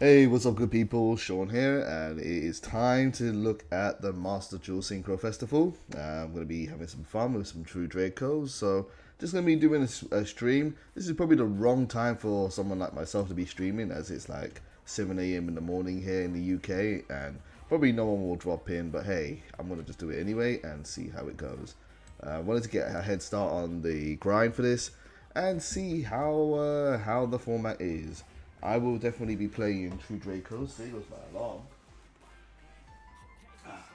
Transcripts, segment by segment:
Hey, what's up, good people? Sean here, and it is time to look at the Master Duel Synchro Festival. I'm going to be having some fun with some true Dracos, so just going to be doing a stream. This is probably the wrong time for someone like myself to be streaming, as it's like 7 a.m. in the morning here in the UK, and probably no one will drop in, but hey, I'm going to just do it anyway and see how it goes. I wanted to get a head start on the grind for this and see how the format is. I will definitely be playing True Dracos. There goes my alarm.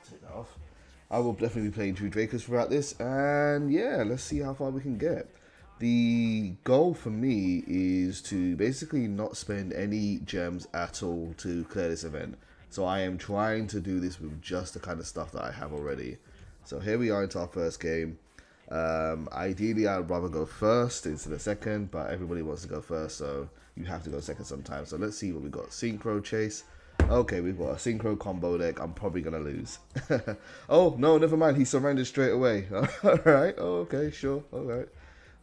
Take that off. I will definitely be playing True Dracos throughout this, and yeah, let's see how far we can get. The goal for me is to basically not spend any gems at all to clear this event. So I am trying to do this with just the kind of stuff that I have already. So here we are into our first game. Ideally, I'd rather go first instead of second, but everybody wants to go first, so you have to go second sometimes. So let's see what we got. Synchro chase. Okay, we've got a synchro combo deck. I'm probably gonna lose. Oh no, never mind. He surrendered straight away. All right. Oh, okay, sure. All right.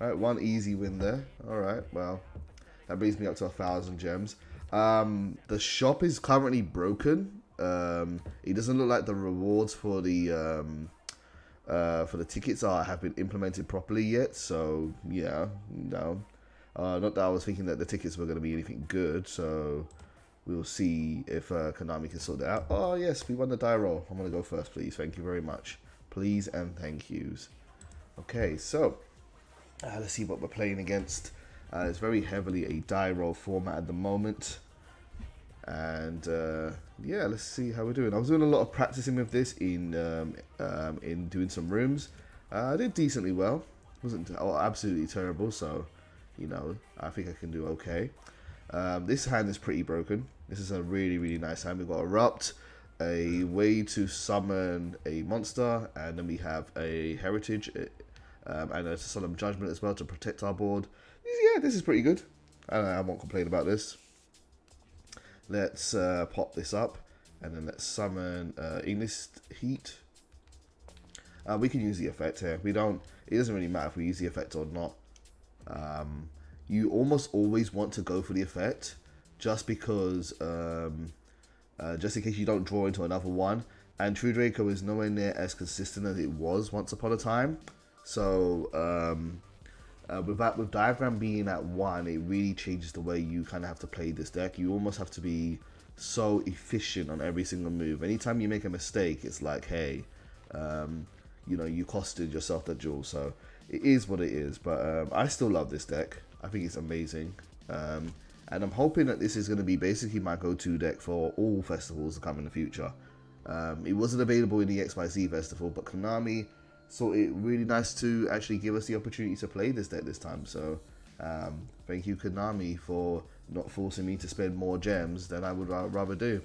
All right. One easy win there. All right. Well, that brings me up to 1,000 gems. The shop is currently broken. It doesn't look like the rewards for the tickets have been implemented properly yet, so yeah, no. Not that I was thinking that the tickets were going to be anything good, so we'll see if Konami can sort that out. Oh yes, we won the die roll. I'm going to go first, please. Thank you very much. Please and thank yous. Okay, so let's see what we're playing against. It's very heavily a die roll format at the moment. And yeah, let's see how we're doing. I was doing a lot of practicing with this in doing some rooms. I did decently well. Wasn't absolutely terrible, so you know, I think I can do okay. This hand is pretty broken. This is a really nice hand. We've got Erupt, a way to summon a monster, and then we have a Heritage and a Solemn Judgment as well to protect our board. Yeah, this is pretty good. I won't complain about this. Let's pop this up, and then let's summon Ignis Heat. We can use the effect here. We don't. It doesn't really matter if we use the effect or not. You almost always want to go for the effect, just because, just in case you don't draw into another one. And True Draco is nowhere near as consistent as it was once upon a time. So with Diagram being at 1, it really changes the way you kind of have to play this deck. You almost have to be so efficient on every single move. Anytime you make a mistake, it's like, hey, you know, you costed yourself the duel. So it is what it is. But I still love this deck. I think it's amazing. And I'm hoping that this is going to be basically my go-to deck for all festivals to come in the future. It wasn't available in the XYZ festival, but Konami thought it really nice to actually give us the opportunity to play this deck this time. So thank you, Konami, for not forcing me to spend more gems than I would rather do.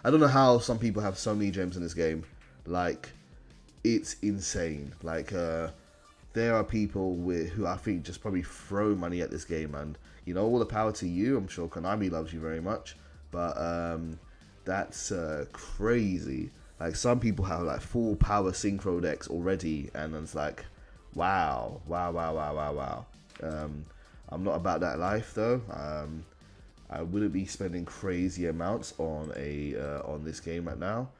I don't know how some people have so many gems in this game. Like, it's insane. Like, there are people who I think just probably throw money at this game, and you know, all the power to you. I'm sure Konami loves you very much, but that's crazy. Like, some people have like full power synchro decks already, and it's like, wow. I'm not about that life though. I wouldn't be spending crazy amounts on on this game right now,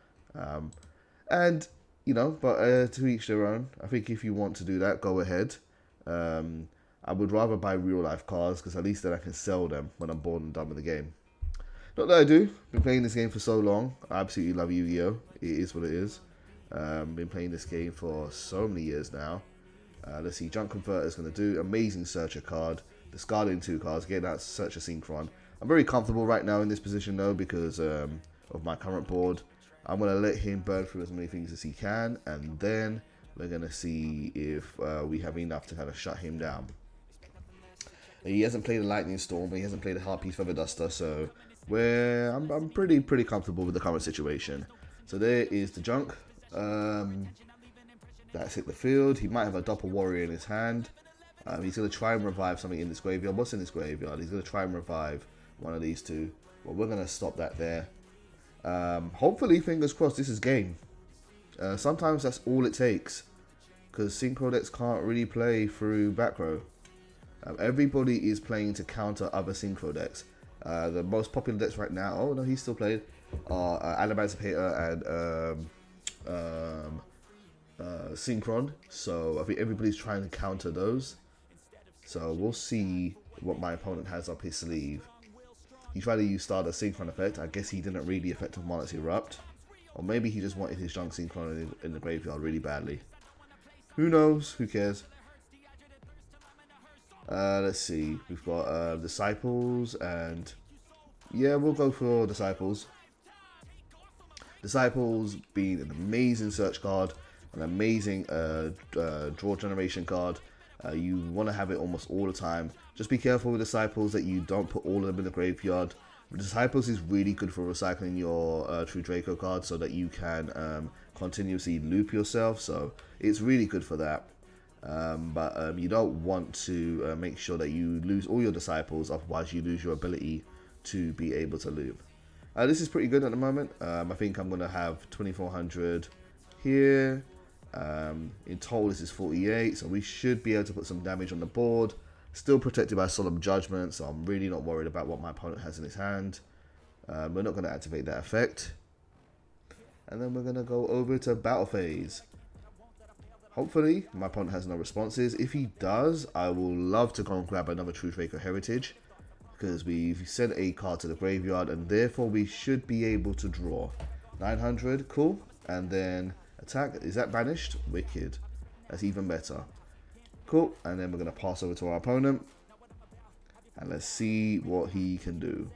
and you know, but to each their own. I think if you want to do that, go ahead. I would rather buy real life cards, because at least then I can sell them when I'm bored and done with the game. Not that I do. Been playing this game for so long. I absolutely love Yu-Gi-Oh! It is what it is. Been playing this game for so many years now. Let's see. Junk Converter is going to do. Amazing Searcher card. Discarding 2 cards. Getting that Searcher Synchron. I'm very comfortable right now in this position though, because of my current board. I'm going to let him burn through as many things as he can, and then we're going to see if we have enough to kind of shut him down. He hasn't played a Lightning Storm, but he hasn't played a Harpies Feather Duster, so I'm pretty comfortable with the current situation. So there is the junk. That's hit the field. He might have a Doppel Warrior in his hand. He's going to try and revive something in this graveyard. What's in this graveyard? He's going to try and revive one of these two. Well, we're going to stop that there. Hopefully, fingers crossed, this is game. Sometimes that's all it takes, because synchro decks can't really play through back row. Everybody is playing to counter other synchro decks. The most popular decks right now, oh no, he's still played, are Emancipator and Synchron. So I think everybody's trying to counter those. So we'll see what my opponent has up his sleeve. He tried to use Stardust Synchron effect. I guess he didn't read the effect of Monarch's Erupt. Or maybe he just wanted his junk Synchron in the graveyard really badly. Who knows? Who cares? Let's see. We've got Disciples and... yeah, we'll go for Disciples. Disciples being an amazing search card. An amazing draw generation card. You want to have it almost all the time. Just be careful with Disciples that you don't put all of them in the graveyard. Disciples is really good for recycling your True Draco card so that you can continuously loop yourself. So it's really good for that. But you don't want to make sure that you lose all your Disciples, otherwise you lose your ability to be able to loop. This is pretty good at the moment. I think I'm going to have 2400 here. In total this is 48, so we should be able to put some damage on the board. Still protected by Solemn Judgment, so I'm really not worried about what my opponent has in his hand. We're not going to activate that effect. And then we're going to go over to Battle Phase. Hopefully my opponent has no responses. If he does, I will love to go and grab another True Draco Heritage, because we've sent a card to the graveyard and therefore we should be able to draw. 900, cool. And then attack, is that banished? Wicked. That's even better. Cool, and then we're going to pass over to our opponent. And let's see what he can do.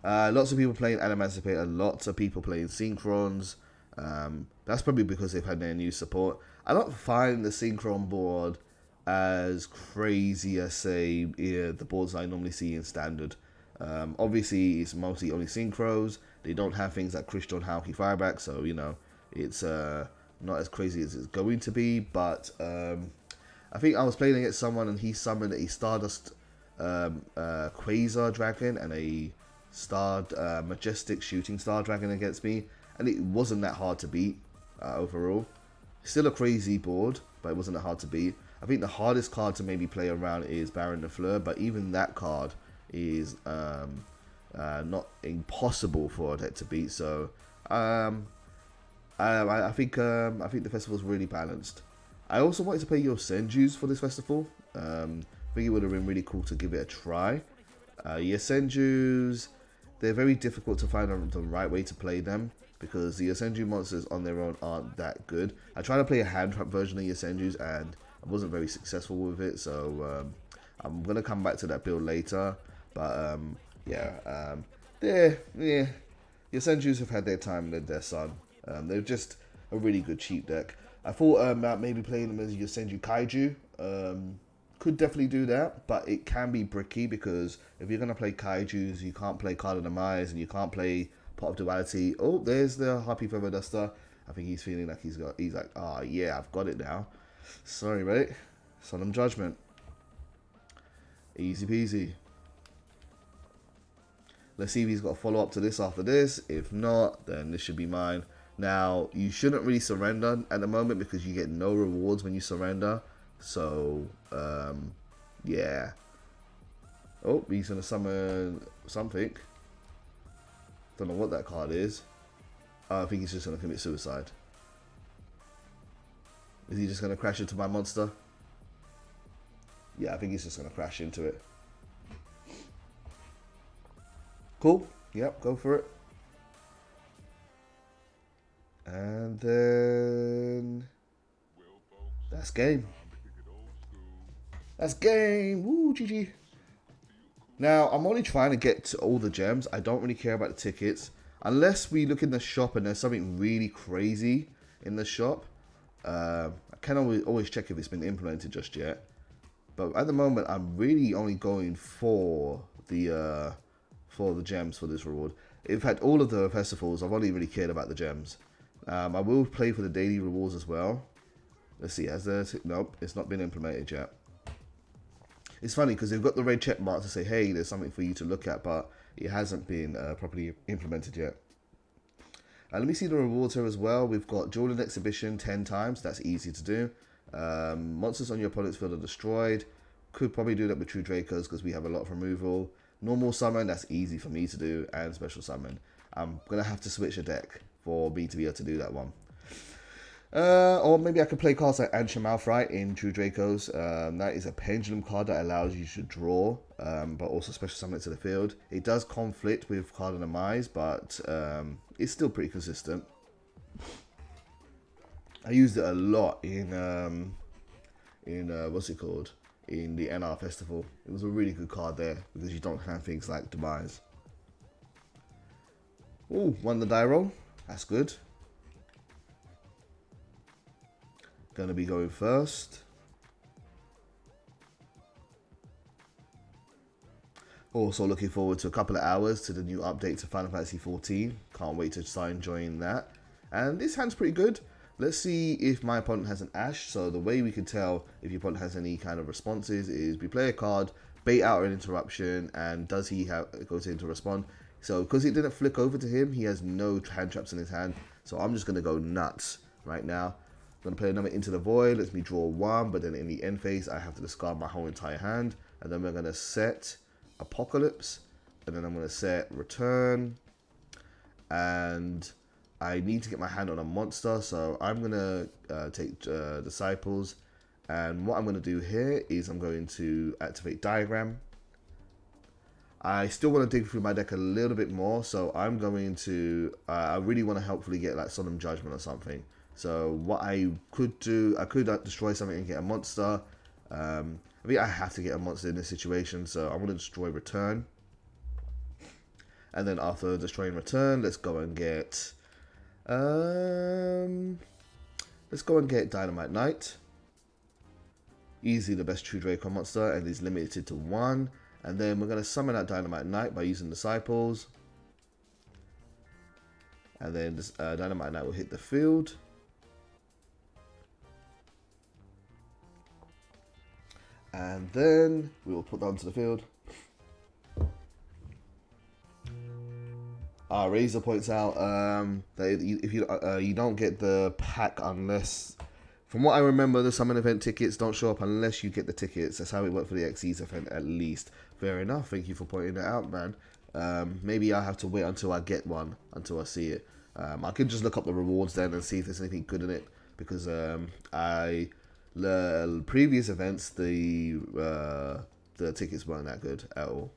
Lots of people playing Emancipator, lots of people playing Synchrons. That's probably because they've had their new support. I don't find the Synchron board as crazy as, say, the boards I normally see in Standard. Obviously, it's mostly only Synchros. They don't have things like Crystal and Hauki Fireback, so, you know, it's not as crazy as it's going to be. But I think I was playing against someone and he summoned a Stardust Quasar Dragon and a Majestic Shooting Star Dragon against me, and it wasn't that hard to beat overall. Still a crazy board, but it wasn't that hard to beat. I think the hardest card to maybe play around is Baron de Fleur, but even that card is not impossible for a deck to beat. So I think the festival is really balanced. I also wanted to play your Senjus for this festival. I think it would have been really cool to give it a try. Your Senjus, they're very difficult to find the right way to play them, because the Senju monsters on their own aren't that good. I tried to play a hand trap version of your Senjus and I wasn't very successful with it, so I'm gonna come back to that build later. But yeah, your Senjus have had their time in their sun. They're just a really good cheap deck. I thought about maybe playing them as your Senju Kaiju. Could definitely do that, but it can be bricky, because if you're gonna play Kaijus, you can't play Card of the Demise and you can't play Pot of Duality. Oh, there's the Happy Feather Duster. I think he's feeling like he's like, oh yeah, I've got it now. Sorry, mate. Solemn Judgment. Easy peasy. Let's see if he's got a follow-up to this after this. If not, then this should be mine. Now, you shouldn't really surrender at the moment, because you get no rewards when you surrender. So, yeah. Oh, he's going to summon something. Don't know what that card is. I think he's just going to commit suicide. Is he just going to crash into my monster? Yeah, I think he's just going to crash into it. Cool. Yep, go for it. And then... that's game. That's game. Woo, GG. Now, I'm only trying to get to all the gems. I don't really care about the tickets. Unless we look in the shop and there's something really crazy in the shop. I can always check if it's been implemented just yet. But at the moment, I'm really only going for the gems for this reward. In fact, all of the festivals, I've only really cared about the gems. I will play for the daily rewards as well. Let's see, has there... nope, it's not been implemented yet. It's funny because they've got the red check mark to say, hey, there's something for you to look at, but it hasn't been properly implemented yet. Let me see the rewards here as well. We've got Duel and Exhibition 10 times. That's easy to do. Monsters on your opponent's field are destroyed. could probably do that with True Dracos because we have a lot of removal. Normal summon, that's easy for me to do, and special summon. I'm going to have to switch a deck for me to be able to do that one. Or maybe I could play cards like Ansha Malphite in True Dracos. That is a pendulum card that allows you to draw, but also special summon it to the field. It does conflict with Card of the Demise, but it's still pretty consistent. I used it a lot in what's it called? In the NR Festival. It was a really good card there because you don't have things like Demise. Ooh, won the die roll. That's good. Gonna be going first. Also looking forward to a couple of hours to the new update to Final Fantasy XIV. Can't wait to start enjoying that. And this hand's pretty good. Let's see if my opponent has an Ash. So the way we can tell if your opponent has any kind of responses is we play a card, bait out an interruption, and does he go to respond? So because it didn't flick over to him, he has no hand traps in his hand. So I'm just going to go nuts right now. I'm going to play another Into the Void, lets me draw one, but then in the end phase, I have to discard my whole entire hand. And then we're going to set Apocalypse, and then I'm going to set Return, and I need to get my hand on a monster, so I'm going to take Disciples, and what I'm going to do here is I'm going to activate Diagram. I still want to dig through my deck a little bit more, so I'm going to, I really want to hopefully get like Solemn Judgment or something. So what I could do, I could destroy something and get a monster. I mean, I have to get a monster in this situation, so I'm going to destroy Return. And then after destroying Return, let's go and get Dynamite Knight. Easily the best True Draco monster, and is limited to 1. And then we're going to summon that Dynamite Knight by using Disciples. And then this Dynamite Knight will hit the field. And then we will put that onto the field. Razor points out that if you don't get the pack unless, from what I remember, the summon event tickets don't show up unless you get the tickets. That's how it worked for the XE's event, at least. Fair enough. Thank you for pointing that out, man. Maybe I'll have to wait until I get one, until I see it. I could just look up the rewards then and see if there's anything good in it, because the previous events, the tickets weren't that good at all.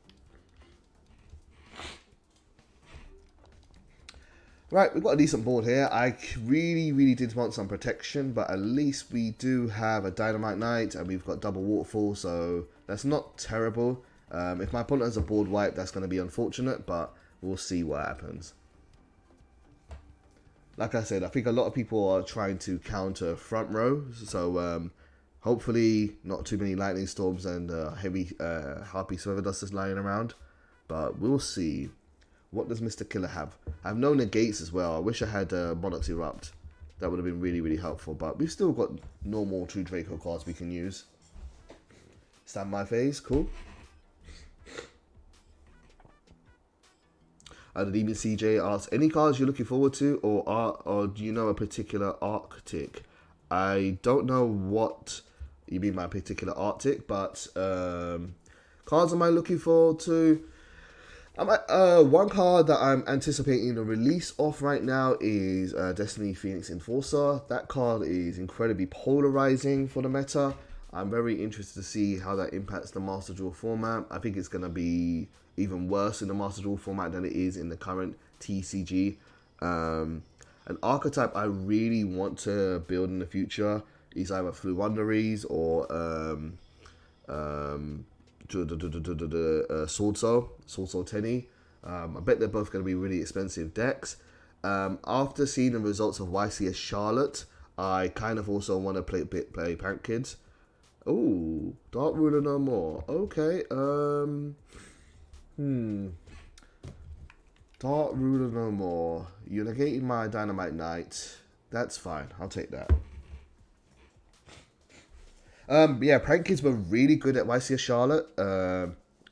Right, we've got a decent board here. I really did want some protection, but at least we do have a Dynamite Knight, and we've got double Waterfall, so that's not terrible. If my opponent has a board wipe, that's going to be unfortunate, but we'll see what happens. Like I said, I think a lot of people are trying to counter front row, so hopefully not too many lightning storms and heavy harpy sweater dusters lying around, but we'll see. What does Mr. Killer have? I have no negates as well. I wish I had Monarch's Erupt. That would have been really helpful, but we've still got normal True Draco cards we can use. Stand my phase, cool. The Demon CJ asks, any cards you're looking forward to, or do you know a particular Arctic? I don't know what you mean by particular Arctic, but cards am I looking forward to? One card that I'm anticipating the release of right now is Destiny Phoenix Enforcer. That card is incredibly polarizing for the meta. I'm very interested to see how that impacts the Master Duel format. I think it's going to be even worse in the Master Duel format than it is in the current TCG. An archetype I really want to build in the future is either Fluunderies or Sword Soul Tenny. I bet they're both going to be really expensive decks. After seeing the results of YCS Charlotte, I kind of also want to play Prank Kids. Oh, Dark Ruler no more. Okay. Dark Ruler no more. You're negating my Dynamite Knight. That's fine. I'll take that. Yeah, Prank Kids were really good at YCS Charlotte.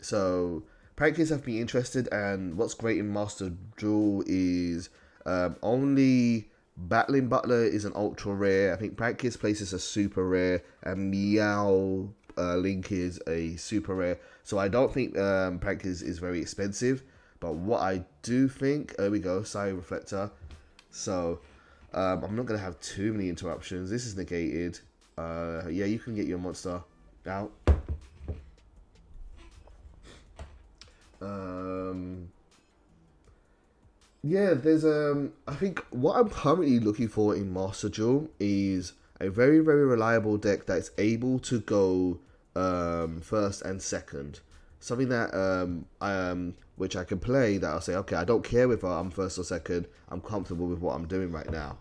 So Prank Kids have me interested, and what's great in Master Duel is only Battling Butler is an ultra rare. I think Prank Kids places a super rare, and Meow Link is a super rare, so I don't think Prank is very expensive. But what I do think, there we go, Sire Reflector. So I'm not gonna have too many interruptions. This is negated. Yeah, you can get your monster out. Yeah, there's I think what I'm currently looking for in Master Duel is a very, very reliable deck that's able to go first and second. Something that which I can play that I'll say, okay, I don't care if I'm first or second, I'm comfortable with what I'm doing right now.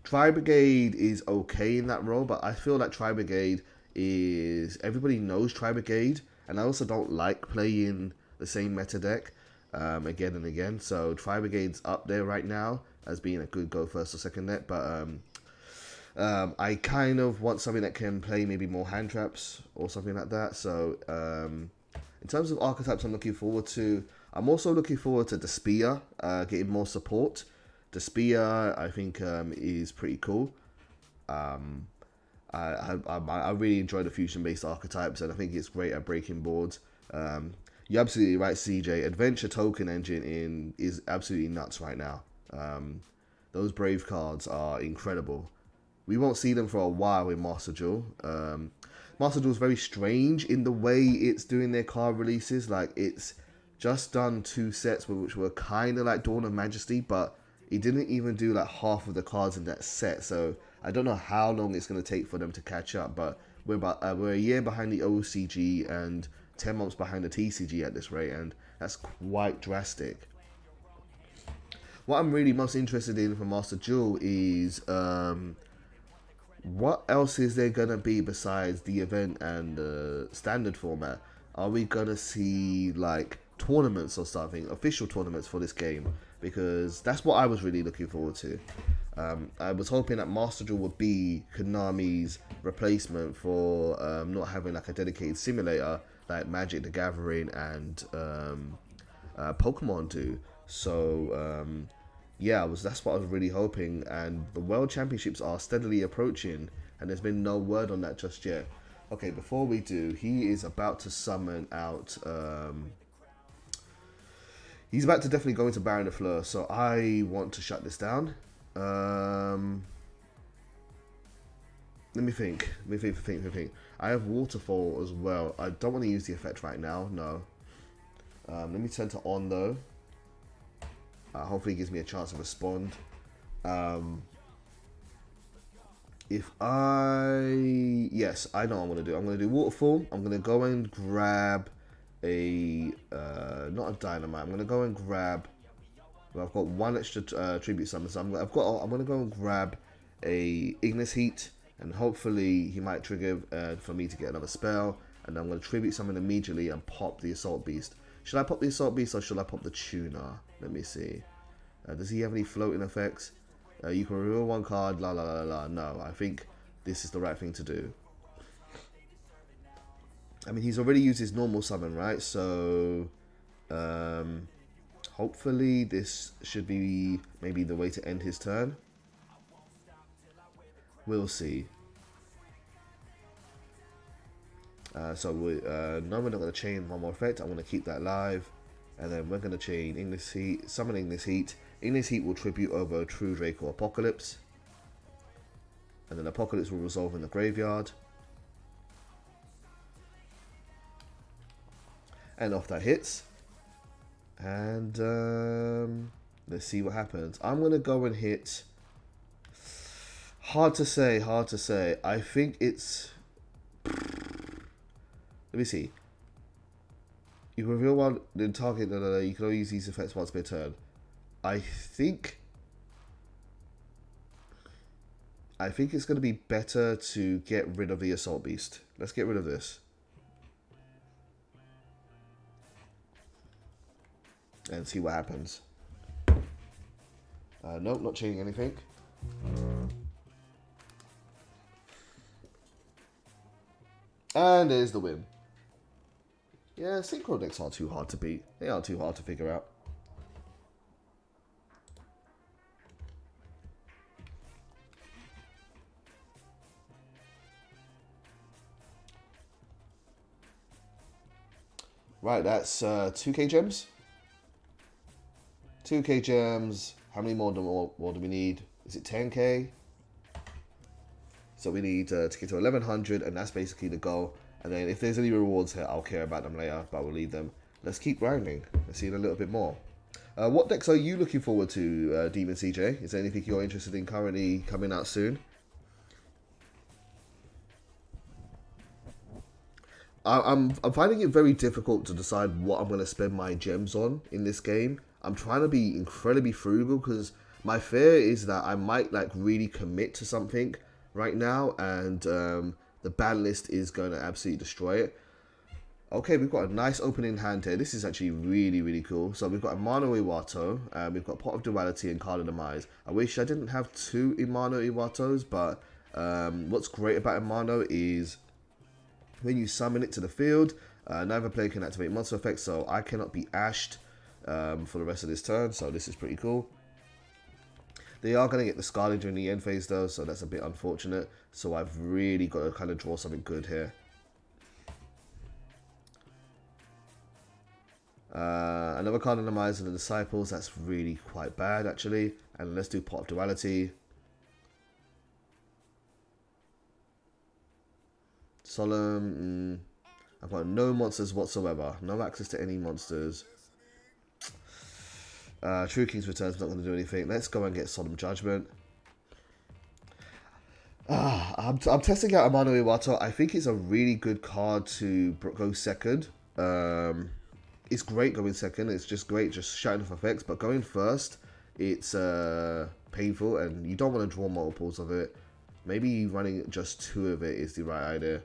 Tri Brigade is okay in that role, but I feel like Tri Brigade is, everybody knows Tri Brigade, and I also don't like playing the same meta deck again and again. So Tri Brigade's up there right now as being a good go first or second deck, but I kind of want something that can play maybe more hand traps or something like that. So in terms of archetypes I'm looking forward to, I'm also looking forward to the Spear getting more support. The Spear, I think, is pretty cool. I really enjoy the fusion-based archetypes, and I think it's great at breaking boards. You're absolutely right, CJ. Adventure Token Engine is absolutely nuts right now. Those Brave cards are incredible. We won't see them for a while in Master Duel. Master Duel is very strange in the way it's doing their card releases. Like, it's just done 2 sets which were kind of like Dawn of Majesty, but it didn't even do like half of the cards in that set. So I don't know how long it's going to take for them to catch up, but we're a year behind the OCG and 10 months behind the TCG at this rate, and that's quite drastic. What I'm really most interested in for Master Duel is what else is there going to be besides the event and the standard format? Are we going to see like tournaments or something, official tournaments for this game? Because that's what I was really looking forward to. I was hoping that Master Duel would be Konami's replacement for not having like a dedicated simulator like Magic the Gathering and Pokemon do. So yeah, that's what I was really hoping. And the World Championships are steadily approaching, and there's been no word on that just yet. Okay, before we do, he is about to summon out. He's about to definitely go into Baron de Fleur, so I want to shut this down. Let me think. I have Waterfall as well. I don't want to use the effect right now, no. Let me turn to on though. Hopefully it gives me a chance to respond. Yes, I know what I'm going to do. I'm going to do Waterfall. I'm going to go and grab a, not a Dynamite. I'm going to go and grab, well, I've got 1 extra tribute summon, so I'm going to go and grab a Ignis Heat, and hopefully he might trigger for me to get another spell, and I'm going to tribute summon immediately and pop the Assault Beast. Should I pop the Assault Beast or should I pop the Tuner? Let me see. Does he have any floating effects? You can reveal 1 card, la la la la. No, I think this is the right thing to do. I mean, he's already used his normal summon, right? So, hopefully this should be maybe the way to end his turn. We'll see. No, we're not going to chain 1 more effect. I'm going to keep that live. And then we're going to chain Ignis Heat, summon Ignis Heat. Ignis Heat will tribute over True Draco Apocalypse. And then Apocalypse will resolve in the graveyard. And off that hits. And let's see what happens. I'm going to go and hit... Hard to say. I think it's... Let me see. You can reveal 1, then target, you can only use these effects once per turn. I think it's going to be better to get rid of the Assault Beast. Let's get rid of this. And see what happens. Nope, not changing anything. And there's the win. Yeah, Synchro decks aren't too hard to beat. They aren't too hard to figure out. Right, that's 2k gems. 2k gems. How many more do we need? Is it 10k? So we need to get to 1100, and that's basically the goal. And then if there's any rewards here, I'll care about them later, but we'll leave them. Let's keep grinding. Let's see a little bit more. What decks are you looking forward to, Demon CJ? Is there anything you're interested in currently coming out soon? I'm finding it very difficult to decide what I'm going to spend my gems on in this game. I'm trying to be incredibly frugal because my fear is that I might like really commit to something right now, and the ban list is going to absolutely destroy it. Okay, we've got a nice opening hand here. This is actually really, really cool. So we've got Amano Iwato, we've got Pot of Duality and Card of Demise. I wish I didn't have two Amano Iwatos, but what's great about Amano is when you summon it to the field, neither player can activate monster effects, so I cannot be ashed for the rest of this turn, so this is pretty cool. They are going to get discarded during the end phase though, so that's a bit unfortunate. So I've really got to kind of draw something good here. Another card of Demise and the Disciples, that's really quite bad actually. And let's do Pot of Duality. Solemn, I've got no monsters whatsoever, no access to any monsters. True King's Return's not going to do anything. Let's go and get Solemn Judgment. I'm testing out Amano Iwato. I think it's a really good card to go second. It's great going second. It's just great, just shutting off effects. But going first, it's painful, and you don't want to draw multiples of it. Maybe running just two of it is the right idea.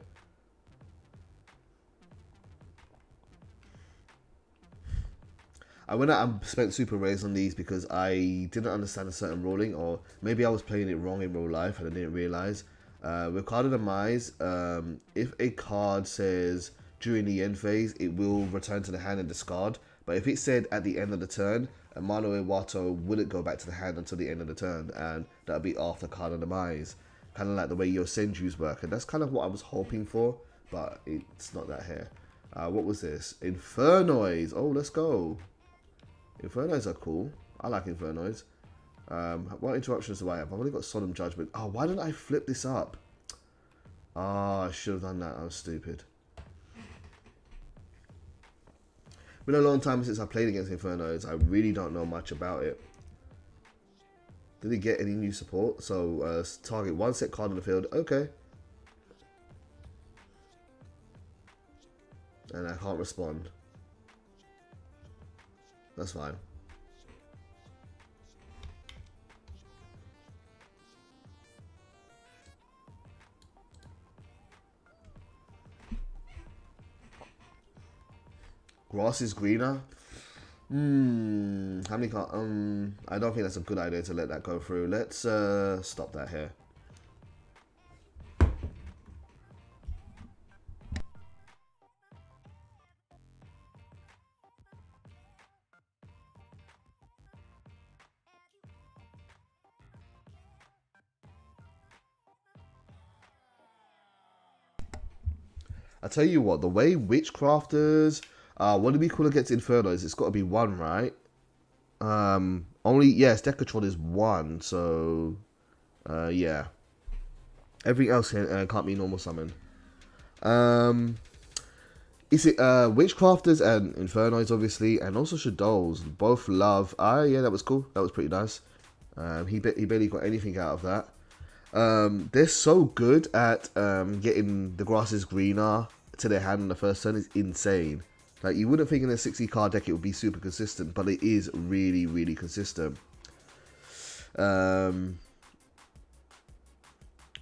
I went out and spent super rares on these because I didn't understand a certain ruling, or maybe I was playing it wrong in real life and I didn't realize. With Card of Demise, if a card says during the end phase, it will return to the hand and discard. But if it said at the end of the turn, Amano Iwato wouldn't go back to the hand until the end of the turn, and that would be after Card of Demise. Kind of like the way your Senju's work, and that's kind of what I was hoping for, but it's not that here. What was this? Infernoids. Oh, let's go. Infernoids are cool. I like Infernoids. What interruptions do I have? I've only got Solemn Judgment. Oh, why didn't I flip this up? Oh, I should have done that. I was stupid. Been a long time since I played against Infernoids. I really don't know much about it. Did he get any new support? So, target one set card on the field. Okay. And I can't respond. That's fine. Grass is greener. How many cards? I don't think that's a good idea to let that go through. Let's stop that here. I tell you what, the way Witchcrafters, what do we call against Infernos? It's got to be one, right? Only, yes, Decatron is one, so, yeah. Everything else can't be normal summon. Is it, Witchcrafters and Infernoids, obviously, and also Shadows, both love, yeah, that was cool, that was pretty nice. He barely got anything out of that. They're so good at getting the grass is greener to their hand on the first turn. Is insane. Like, you wouldn't think in a 60 card deck it would be super consistent, but it is really, really consistent. Right,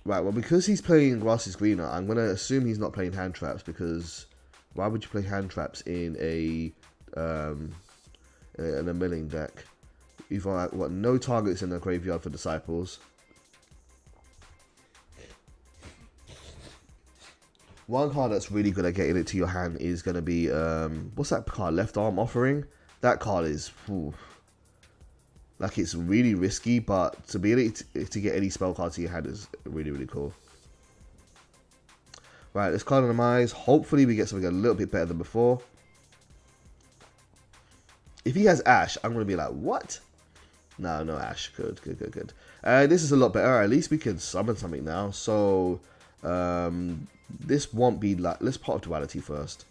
well, because he's playing grass is greener, I'm going to assume he's not playing hand traps, because why would you play hand traps in a milling deck? You've got no targets in the graveyard for Disciples. One card that's really good at getting it to your hand is going to be, what's that card? Left Arm Offering? That card is, like, it's really risky, but to be able to get any spell card to your hand is really, really cool. Right, let's card on the Demise. Hopefully we get something a little bit better than before. If he has Ash, I'm going to be like, what? No, no Ash. Good, good, good, good. This is a lot better. At least we can summon something now. So, this won't be like... Let's pop Duality first.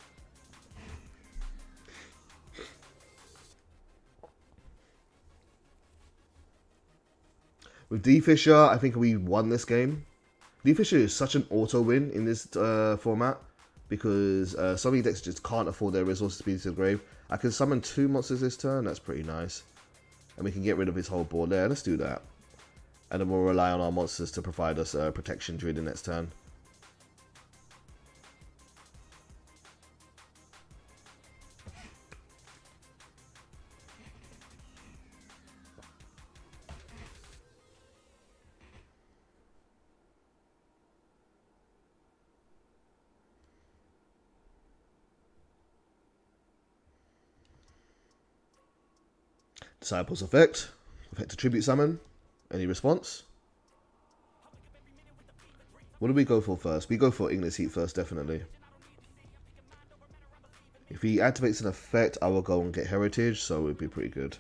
With D Fisher, I think we won this game. D Fisher is such an auto win in this format because some of these decks just can't afford their resources to be to the grave. I can summon 2 monsters this turn. That's pretty nice. And we can get rid of his whole board there. Let's do that. And then we'll rely on our monsters to provide us protection during the next turn. Disciples effect. Effect to tribute summon. Any response? What do we go for first? We go for Ignis Heat first, definitely. If he activates an effect, I will go and get Heritage, so it'd be pretty good.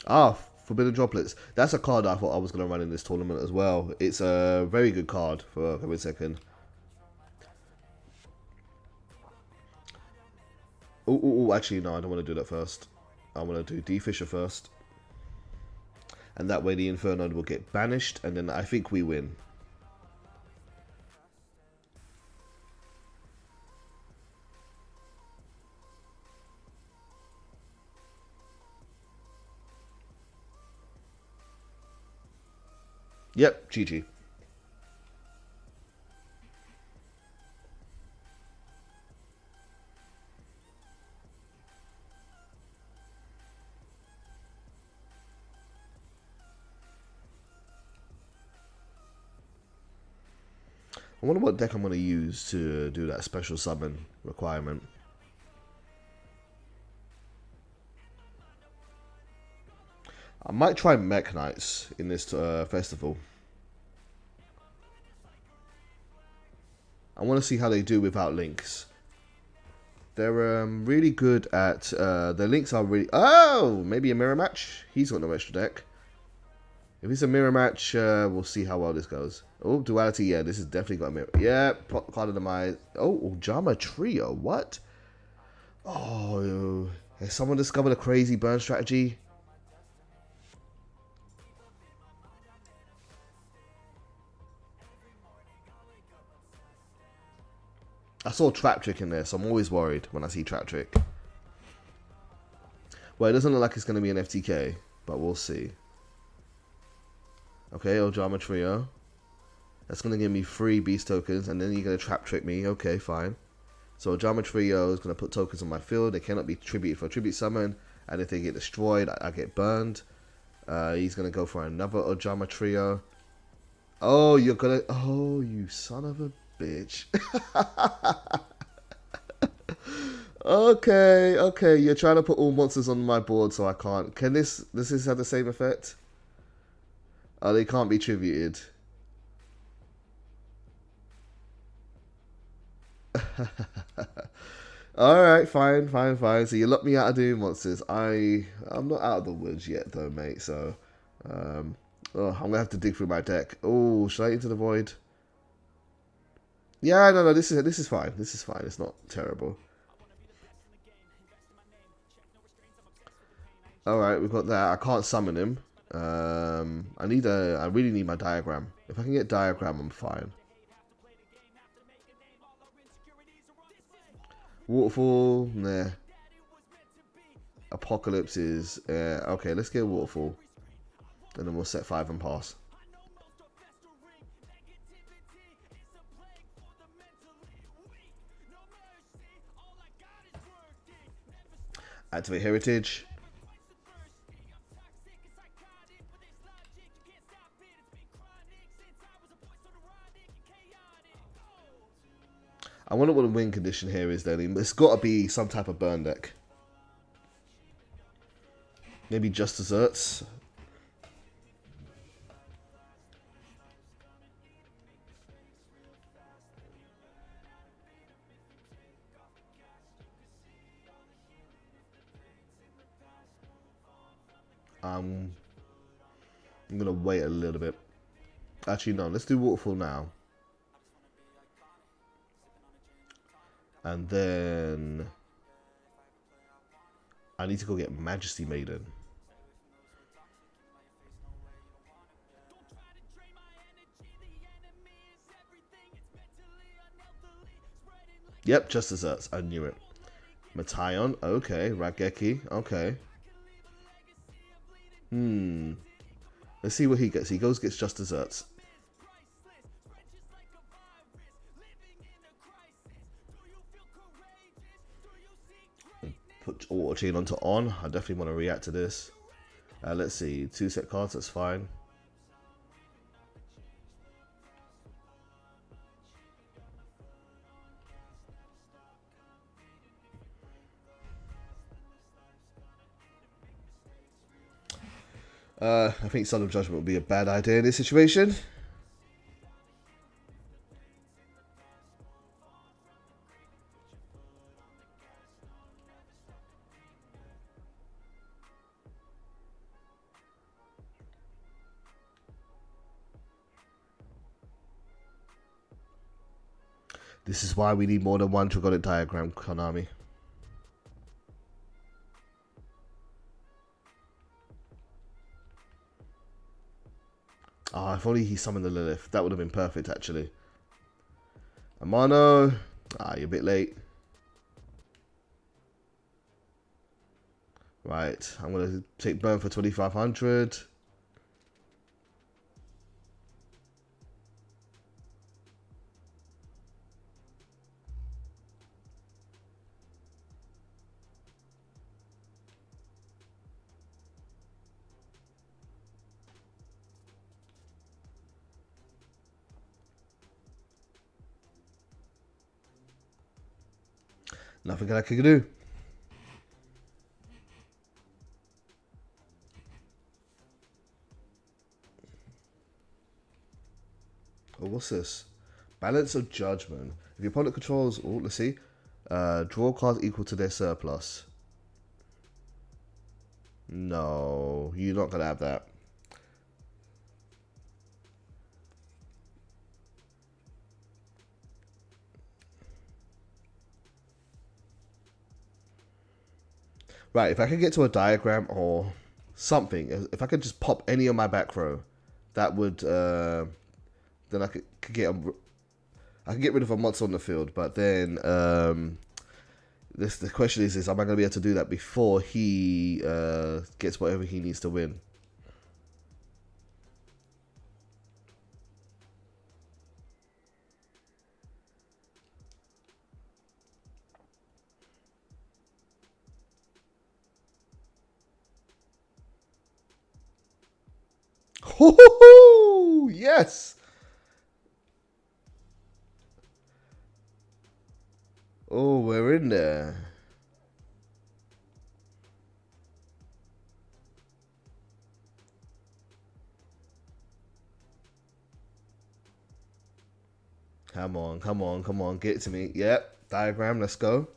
Ah, Forbidden Droplets. That's a card I thought I was going to run in this tournament as well. It's a very good card for a second. Oh, actually, no, I don't want to do that first. I want to do D Fisher first. And that way the Inferno will get banished, and then I think we win. Yep, GG. I wonder what deck I'm going to use to do that special summon requirement. I might try Mech Knights in this festival. I want to see how they do without links. They're really good at... their links are really... Oh! Maybe a mirror match? He's got no extra deck. If it's a mirror match, we'll see how well this goes. Oh, Duality, yeah, this has definitely got a mirror. Yeah, card of demise. Oh, Ujama Trio, what? Oh, has someone discovered a crazy burn strategy? I saw Trap Trick in there, so I'm always worried when I see Trap Trick. Well, it doesn't look like it's going to be an FTK, but we'll see. Okay, Ojama Trio. That's going to give me 3 beast tokens, and then you're going to Trap Trick me. Okay, fine. So Ojama Trio is going to put tokens on my field. They cannot be tributed for a tribute summon, and if they get destroyed, I get burned. He's going to go for another Ojama Trio. Oh, you're going to... Oh, you son of a bitch. Okay, you're trying to put all monsters on my board, so I can't. Can this have the same effect? Oh, they can't be tributed. Alright, fine. So you locked me out of doing monsters. I'm not out of the woods yet though, mate, so I'm gonna have to dig through my deck. Oh, should I Into the Void? Yeah, no, this is fine. This is fine. It's not terrible. Alright, we've got that. I can't summon him. I really need my diagram. If I can get diagram, I'm fine. Waterfall, nah. Apocalypse is, okay, let's get Waterfall. And then we'll set 5 and pass. Activate Heritage. I wonder what the win condition here is then. It's got to be some type of burn deck. Maybe just desserts. I'm going to wait a little bit. Actually, no. Let's do Waterfall now. And then I need to go get Majesty Maiden. Yep, just desserts. I knew it. Matayon, okay. Rageki, okay. Let's see what he gets. He gets just desserts. Put Auto Chain onto on. I definitely want to react to this. Let's see. 2 set cards, that's fine. I think Son of Judgment would be a bad idea in this situation. This is why we need more than one Dragonic Diagram, Konami. Oh, if only he summoned the Lilith. That would have been perfect, actually. Amano. Ah, you're a bit late. Right, I'm going to take burn for 2,500. Nothing I can do. Oh, what's this? Balance of Judgment. If your opponent controls, oh, let's see. Draw cards equal to their surplus. No, you're not gonna have that. Right, if I could get to a diagram or something, if I could just pop any of my back row, that would then I could get rid of a monster on the field. But then the question is am I going to be able to do that before he gets whatever he needs to win? Ho-ho-ho! Yes! Oh, we're in there. Come on, come on, come on. Get it to me. Yep. Diagram, let's go.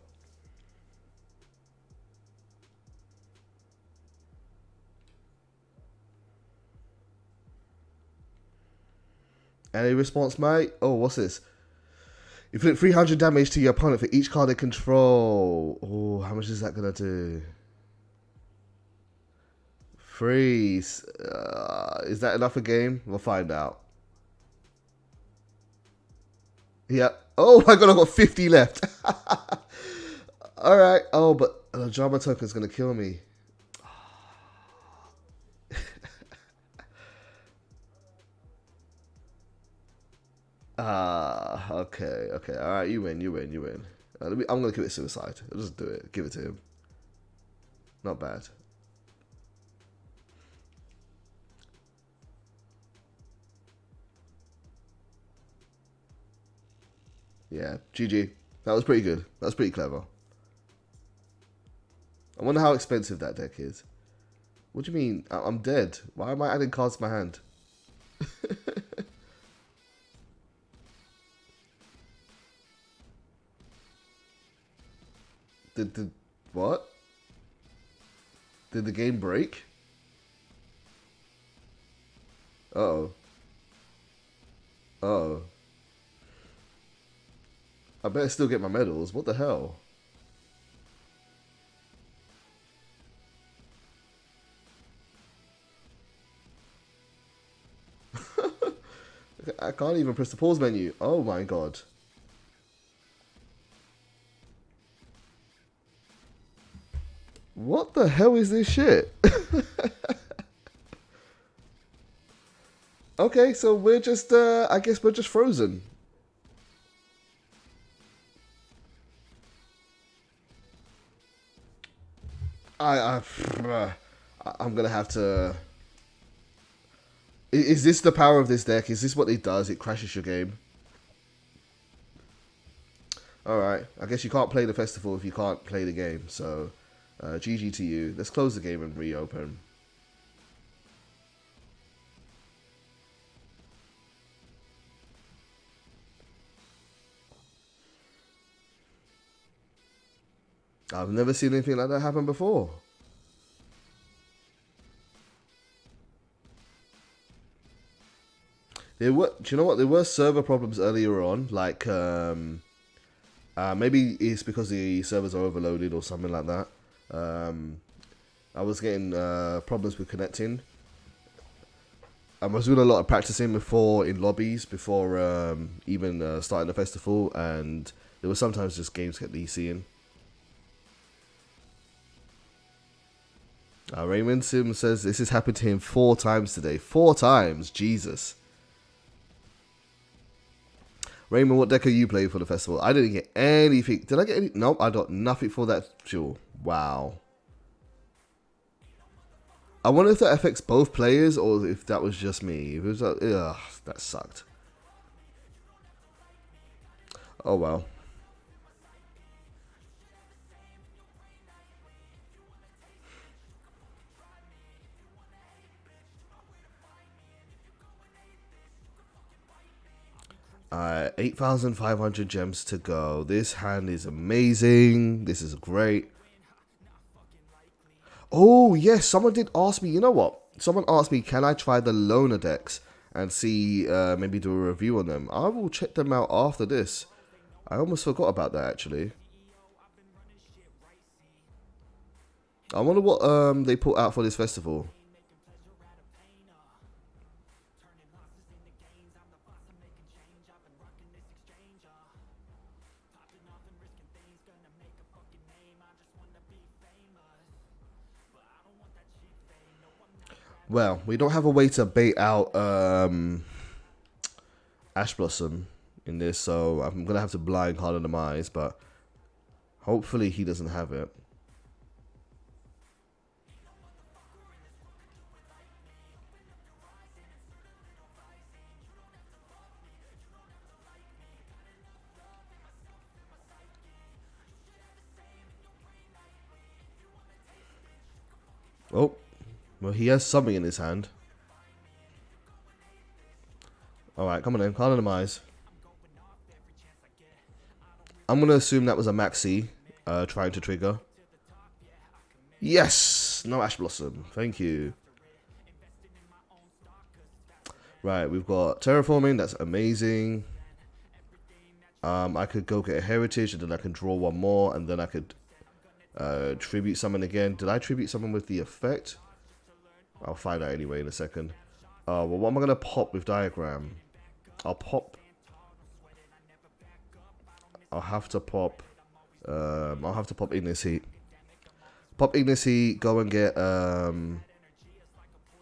Any response, mate? Oh, what's this? Inflict 300 damage to your opponent for each card they control. Oh, how much is that going to do? Freeze. Is that enough a game? We'll find out. Yep. Oh my god, I've got 50 left. Alright. Oh, but the drama token's going to kill me. Okay, okay. Alright, you win, you win, you win. I'm going to commit suicide. I'll just do it. Give it to him. Not bad. Yeah, GG. That was pretty good. That was pretty clever. I wonder how expensive that deck is. What do you mean? I'm dead. Why am I adding cards to my hand? Did what? Did the game break? Uh-oh. Uh-oh. I better still get my medals. What the hell? I can't even press the pause menu. Oh my god. What the hell is this shit? Okay, so we're just, I guess we're just frozen. I'm gonna have to... Is this the power of this deck? Is this what it does? It crashes your game. Alright, I guess you can't play the festival if you can't play the game, so... GG to you. Let's close the game and reopen. I've never seen anything like that happen before. There were, do you know what? There were server problems earlier on, like maybe it's because the servers are overloaded or something like that. I was getting problems with connecting. I was doing a lot of practicing before in lobbies before even starting the festival, and there were sometimes just games get DCing. Raymond Sim says this has happened to him 4 times today. 4 times, Jesus. Raymond, what deck are you playing for the festival? I didn't get anything. Did I get any? Nope, I got nothing for that jewel. Wow. I wonder if that affects both players or if that was just me. If it was like, ugh, that sucked. Oh well. Alright, 8,500 gems to go. This hand is amazing. This is great. Oh, yes, someone did ask me, you know what? Someone asked me, can I try the loner decks and see, maybe do a review on them? I will check them out after this. I almost forgot about that, actually. I wonder what they put out for this festival. Well, we don't have a way to bait out Ash Blossom in this, so I'm going to have to blind card on the eyes, but hopefully he doesn't have it. Oh, well, he has something in his hand. Alright, come on then, card on the eyes. I'm going to assume that was a Maxi trying to trigger. Yes! No Ash Blossom. Thank you. Right, we've got Terraforming. That's amazing. I could go get a Heritage, and then I can draw one more, and then I could Tribute Summon again. Did I Tribute Summon with the effect? I'll find out anyway in a second. Well, what am I going to pop with Diagram? I'll have to pop Ignis Heat. Pop Ignis Heat, go and get do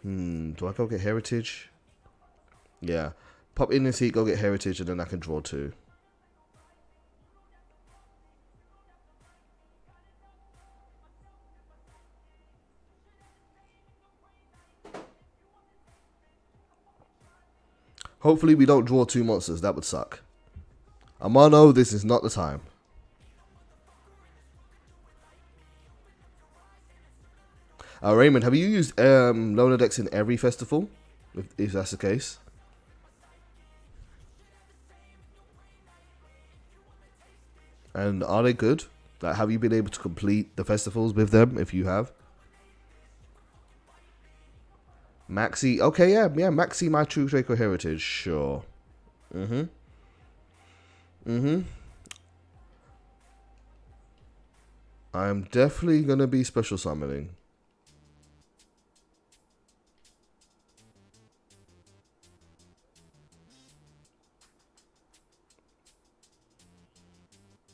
I go get Heritage? Yeah. Pop Ignis Heat, go get Heritage, and then I can draw 2. Hopefully we don't draw 2 monsters, that would suck. Amano, this is not the time. Raymond, have you used loner decks in every festival? If that's the case. And are they good? Like, have you been able to complete the festivals with them if you have? Maxi, okay, yeah, Maxi, my true Draco heritage, sure. I'm definitely gonna be special summoning.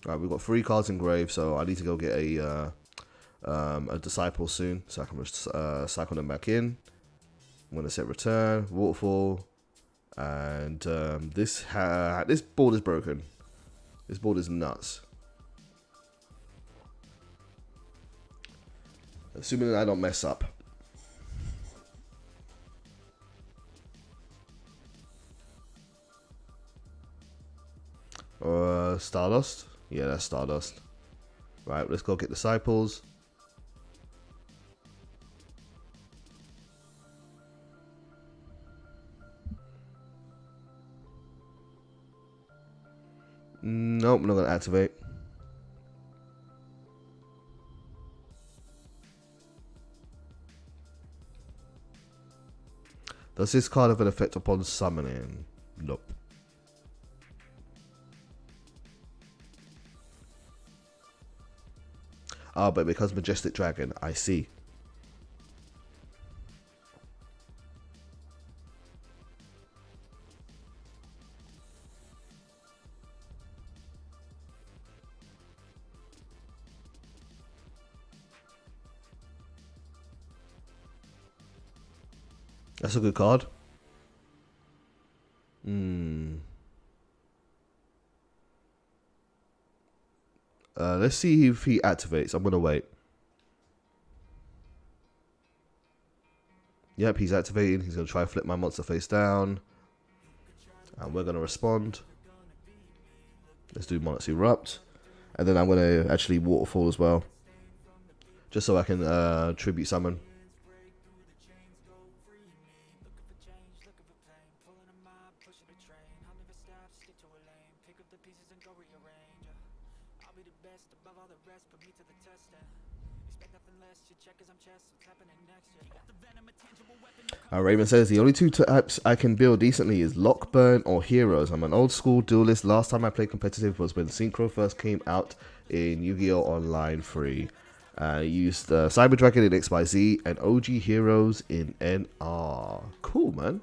Alright, we've got 3 cards in grave, so I need to go get a disciple soon, so I can just cycle them back in. I'm gonna set return, waterfall, and this board is broken. This board is nuts. Assuming I don't mess up. Stardust? Yeah, that's Stardust. Right, let's go get disciples. Nope, not gonna activate. Does this card have an effect upon summoning? Nope. Ah, but because Majestic Dragon, I see. That's a good card. Let's see if he activates. I'm gonna wait. Yep, he's activating. He's gonna try to flip my monster face down, and we're gonna respond. Let's do Monarch's Erupt, and then I'm gonna actually waterfall as well, just so I can tribute summon. Raven says, the only 2 types I can build decently is Lockburn or Heroes. I'm an old school duelist. Last time I played competitive was when Synchro first came out in Yu-Gi-Oh! Online 3. I used Cyber Dragon in XYZ and OG Heroes in NR. Cool, man.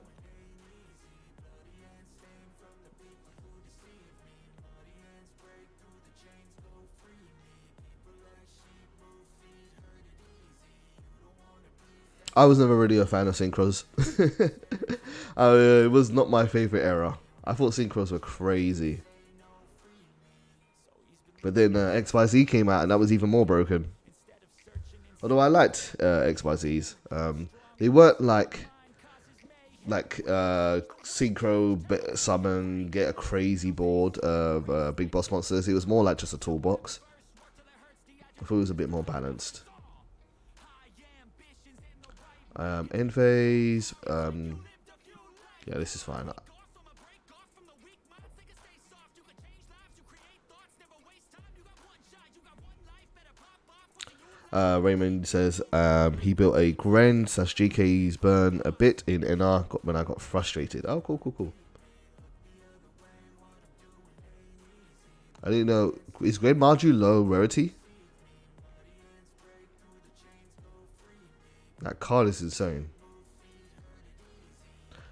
I was never really a fan of Synchros. It was not my favorite era. I thought Synchros were crazy. But then XYZ came out and that was even more broken. Although I liked XYZs. They weren't like Synchro summon, get a crazy board of big boss monsters. It was more like just a toolbox. I thought it was a bit more balanced. End phase. Yeah, this is fine. Raymond says he built a Gren / GK's burn a bit in NR when I got frustrated. Oh, cool. I didn't know. Is Gren Marju low rarity? That card is insane.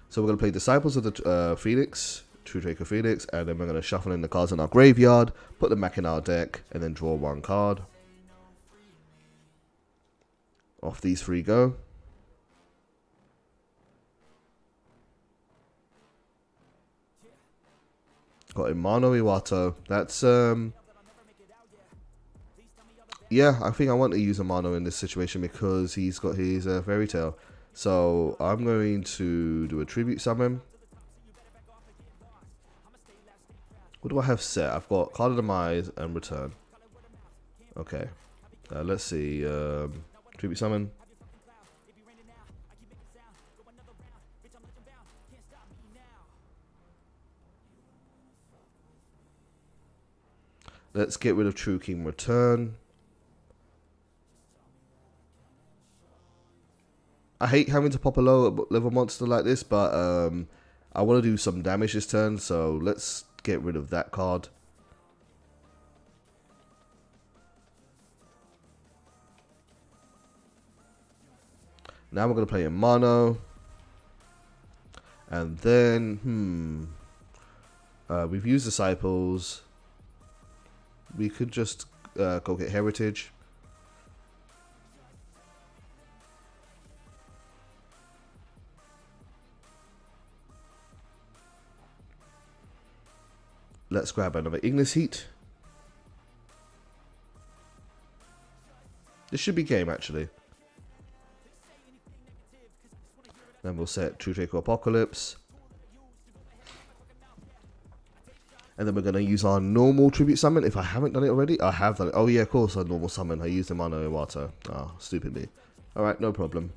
So we're going to play Disciples of the Phoenix, True Draco Phoenix, and then we're going to shuffle in the cards in our graveyard, put them back in our deck, and then draw 1 card. Off these 3 go. Got Imano Iwato. That's yeah, I think I want to use Amano in this situation because he's got his Fairy Tail. So I'm going to do a Tribute Summon. What do I have set? I've got Card of Demise and Return. Okay. Let's see. Tribute Summon. Let's get rid of True King Return. I hate having to pop a low level monster like this, but I want to do some damage this turn, so let's get rid of that card. Now we're going to play a mono. And then, we've used Disciples. We could just go get Heritage. Let's grab another Ignis Heat. This should be game, actually. Then we'll set True Draco Apocalypse. And then we're going to use our normal Tribute Summon. If I haven't done it already, I have done it. Oh yeah, of course, our normal summon. I used the Mono Iwata. Ah, stupid me. Alright, no problem.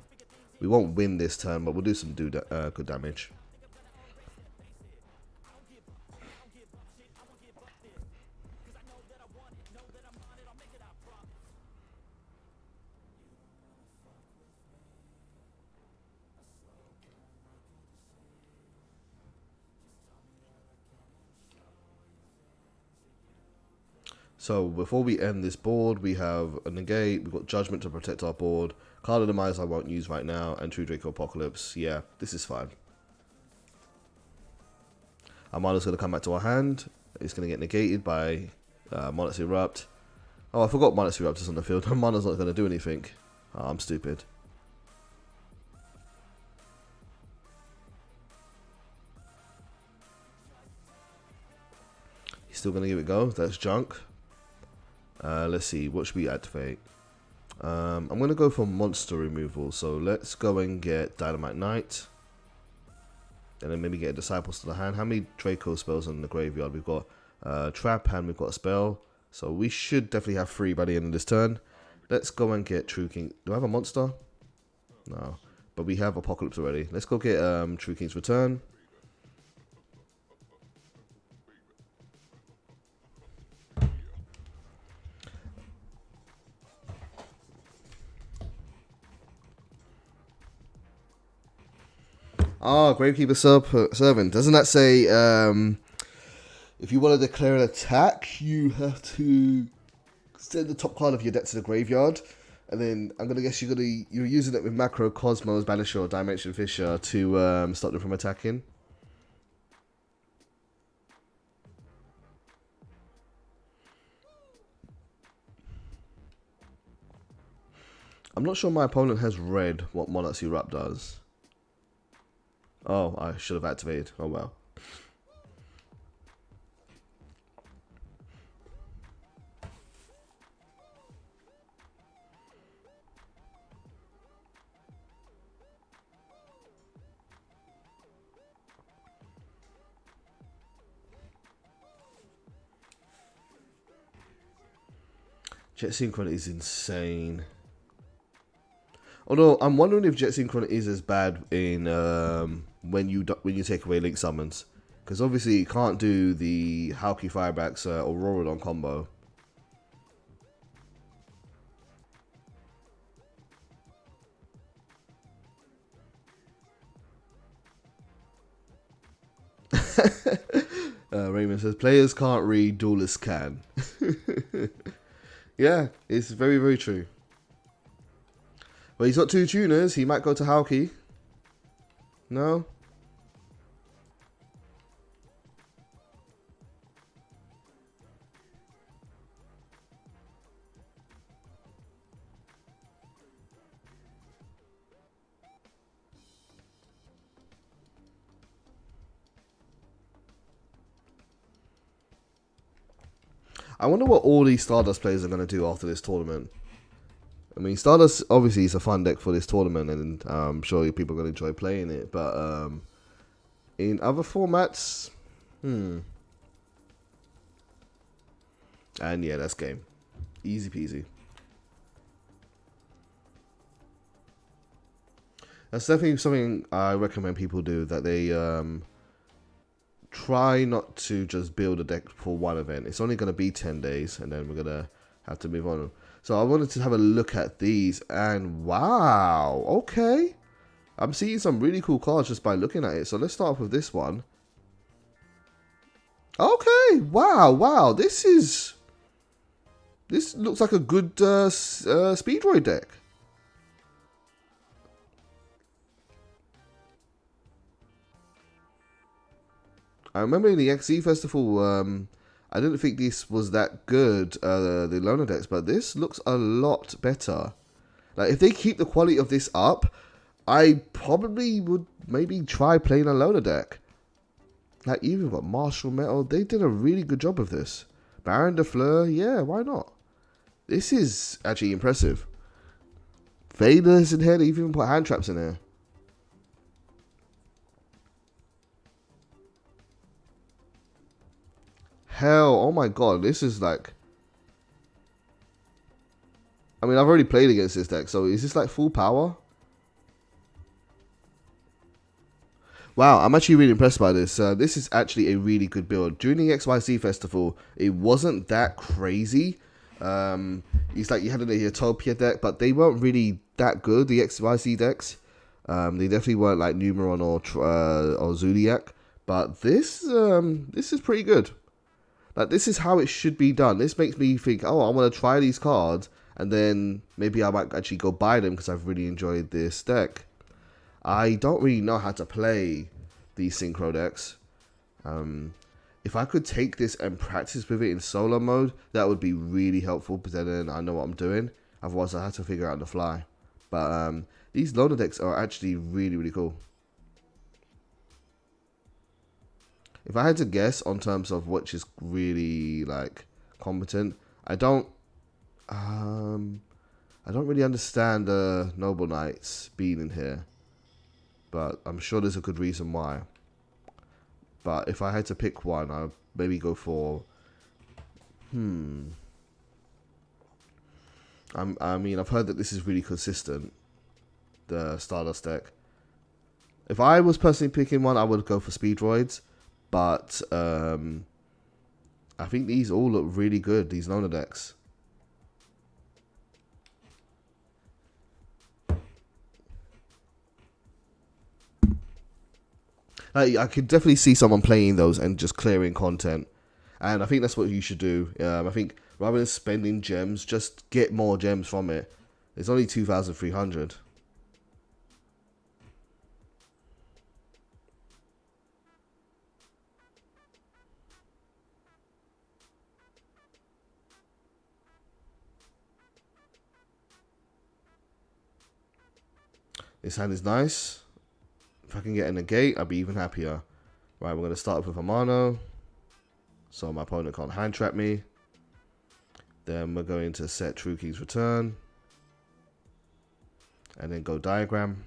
We won't win this turn, but we'll do some good damage. So before we end this board, we have a negate, we've got Judgment to protect our board, Card of Demise I won't use right now, and True Draco Apocalypse. Yeah, this is fine. Our mana's going to come back to our hand. It's going to get negated by Monarch's Erupt. Oh, I forgot Monarch's Erupt is on the field. Mana's not going to do anything. Oh, I'm stupid. He's still going to give it a go. That's junk. Let's see, what should we activate? I'm going to go for monster removal, so let's go and get Dynamite Knight. And then maybe get a Disciples to the hand. How many Draco spells in the graveyard? We've got Trap, and we've got a spell. So we should definitely have 3 by the end of this turn. Let's go and get True King. Do I have a monster? No. But we have Apocalypse already. Let's go get True King's Return. Ah, Gravekeeper Servant. Doesn't that say if you want to declare an attack, you have to send the top card of your deck to the graveyard, and then I'm gonna guess you're using it with Macro, Cosmos, Banisher, or Dimension Fisher to stop them from attacking. I'm not sure my opponent has read what Monarch's Erupt does. Oh, I should have activated. Oh well. Jet Synchron is insane. Although I'm wondering if Jet Synchron is as bad in when you take away Link Summons, because obviously you can't do the Hauki Firebacks or Rorodon combo. Raymond says players can't read, duelists can. Yeah, it's very, very true. But he's got 2 tuners. He might go to Hauki. No? I wonder what all these Stardust players are going to do after this tournament. I mean, Stardust obviously is a fun deck for this tournament, and I'm sure people are going to enjoy playing it. But in other formats, And yeah, that's game. Easy peasy. That's definitely something I recommend people do, that they try not to just build a deck for one event. It's only going to be 10 days, and then we're going to have to move on. So I wanted to have a look at these, and wow, okay. I'm seeing some really cool cards just by looking at it. So let's start off with this one. Okay, wow. This looks like a good Speedroid deck. I remember in the XE Festival, I didn't think this was that good, the loner decks, but this looks a lot better. Like, if they keep the quality of this up, I probably would maybe try playing a loner deck. Like, even got Martial Metal, they did a really good job of this. Baron de Fleur, yeah, why not? This is actually impressive. Vader's in here, they even put hand traps in there. Hell, oh my god, this is like... I mean, I've already played against this deck, so is this like full power? Wow, I'm actually really impressed by this. This is actually a really good build. During the XYZ Festival, it wasn't that crazy. It's like you had a Utopia deck, but they weren't really that good, the XYZ decks. They definitely weren't like Numeron or Zodiac. But this is pretty good. Like, this is how it should be done. This makes me think, oh, I want to try these cards, and then maybe I might actually go buy them because I've really enjoyed this deck. I don't really know how to play these Synchro decks. If I could take this and practice with it in solo mode, that would be really helpful, because then I know what I'm doing. Otherwise, I have to figure out on the fly. But these loner decks are actually really, really cool. If I had to guess on terms of which is really like competent, I don't really understand the Noble Knights being in here, but I'm sure there's a good reason why. But if I had to pick one, I'd maybe go for I mean, I've heard that this is really consistent, the Stardust deck. If I was personally picking one, I would go for Speedroids. But I think these all look really good, these loner decks. I could definitely see someone playing those and just clearing content. And I think that's what you should do. I think rather than spending gems, just get more gems from it. It's only 2,300. This hand is nice. If I can get in a gate, I'll be even happier. Right, we're going to start with a mono, so my opponent can't hand trap me. Then we're going to set True King's Return. And then go Diagram.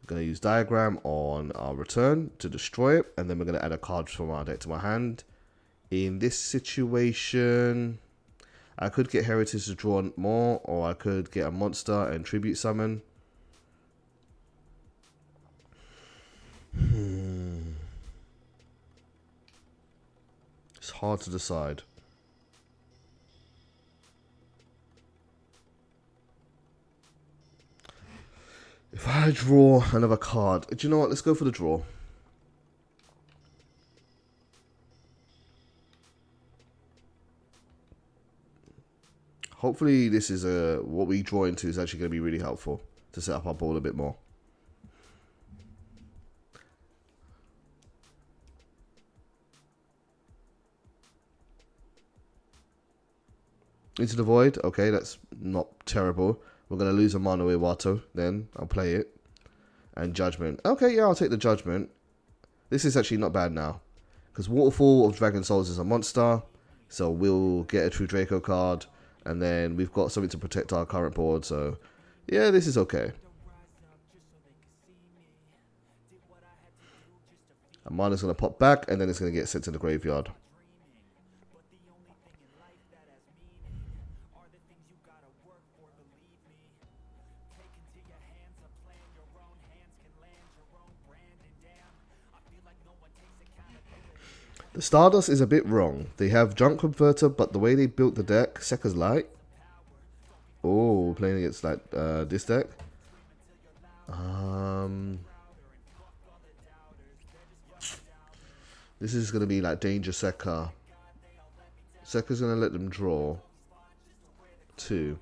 We're going to use Diagram on our return to destroy it. And then we're going to add a card from our deck to my hand. In this situation, I could get Heritage to draw more, or I could get a monster and Tribute Summon. It's hard to decide. If I draw another card, do you know what? Let's go for the draw. Hopefully this is what we draw into is actually going to be really helpful to set up our board a bit more. Into the Void. Okay, that's not terrible. We're going to lose a Mono Iwato, then I'll play it. And Judgment. Okay, yeah, I'll take the Judgment. This is actually not bad now, because Waterfall of Dragon Souls is a monster, so we'll get a True Draco card. And then we've got something to protect our current board, so yeah, this is okay. A mana's going to pop back, and then it's going to get sent to the graveyard. The Stardust is a bit wrong. They have Junk Converter, but the way they built the deck, Sekka's Light. Oh, playing against like this deck. This is going to be like Danger Sekka. Sekka's going to let them draw 2.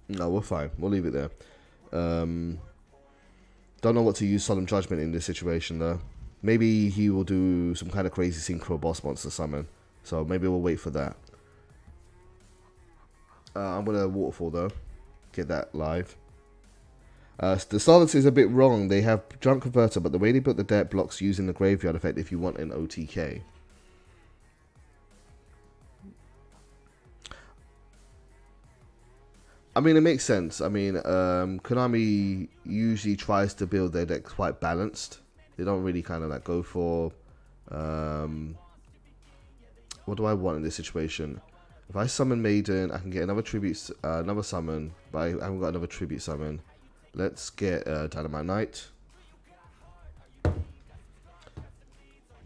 No, we're fine. We'll leave it there. Don't know what to use Solemn Judgment in this situation, though. Maybe he will do some kind of crazy Synchro boss monster summon. So maybe we'll wait for that. I'm going to Waterfall, though. Get that live. The Stardust is a bit wrong. They have Junk Converter, but the way they built the deck blocks using the graveyard effect if you want an OTK. I mean, it makes sense. I mean, Konami usually tries to build their decks quite balanced. They don't really kind of like go for... what do I want in this situation? If I summon Maiden, I can get another tribute, another summon, but I haven't got another tribute summon. Let's get Dynamite Knight.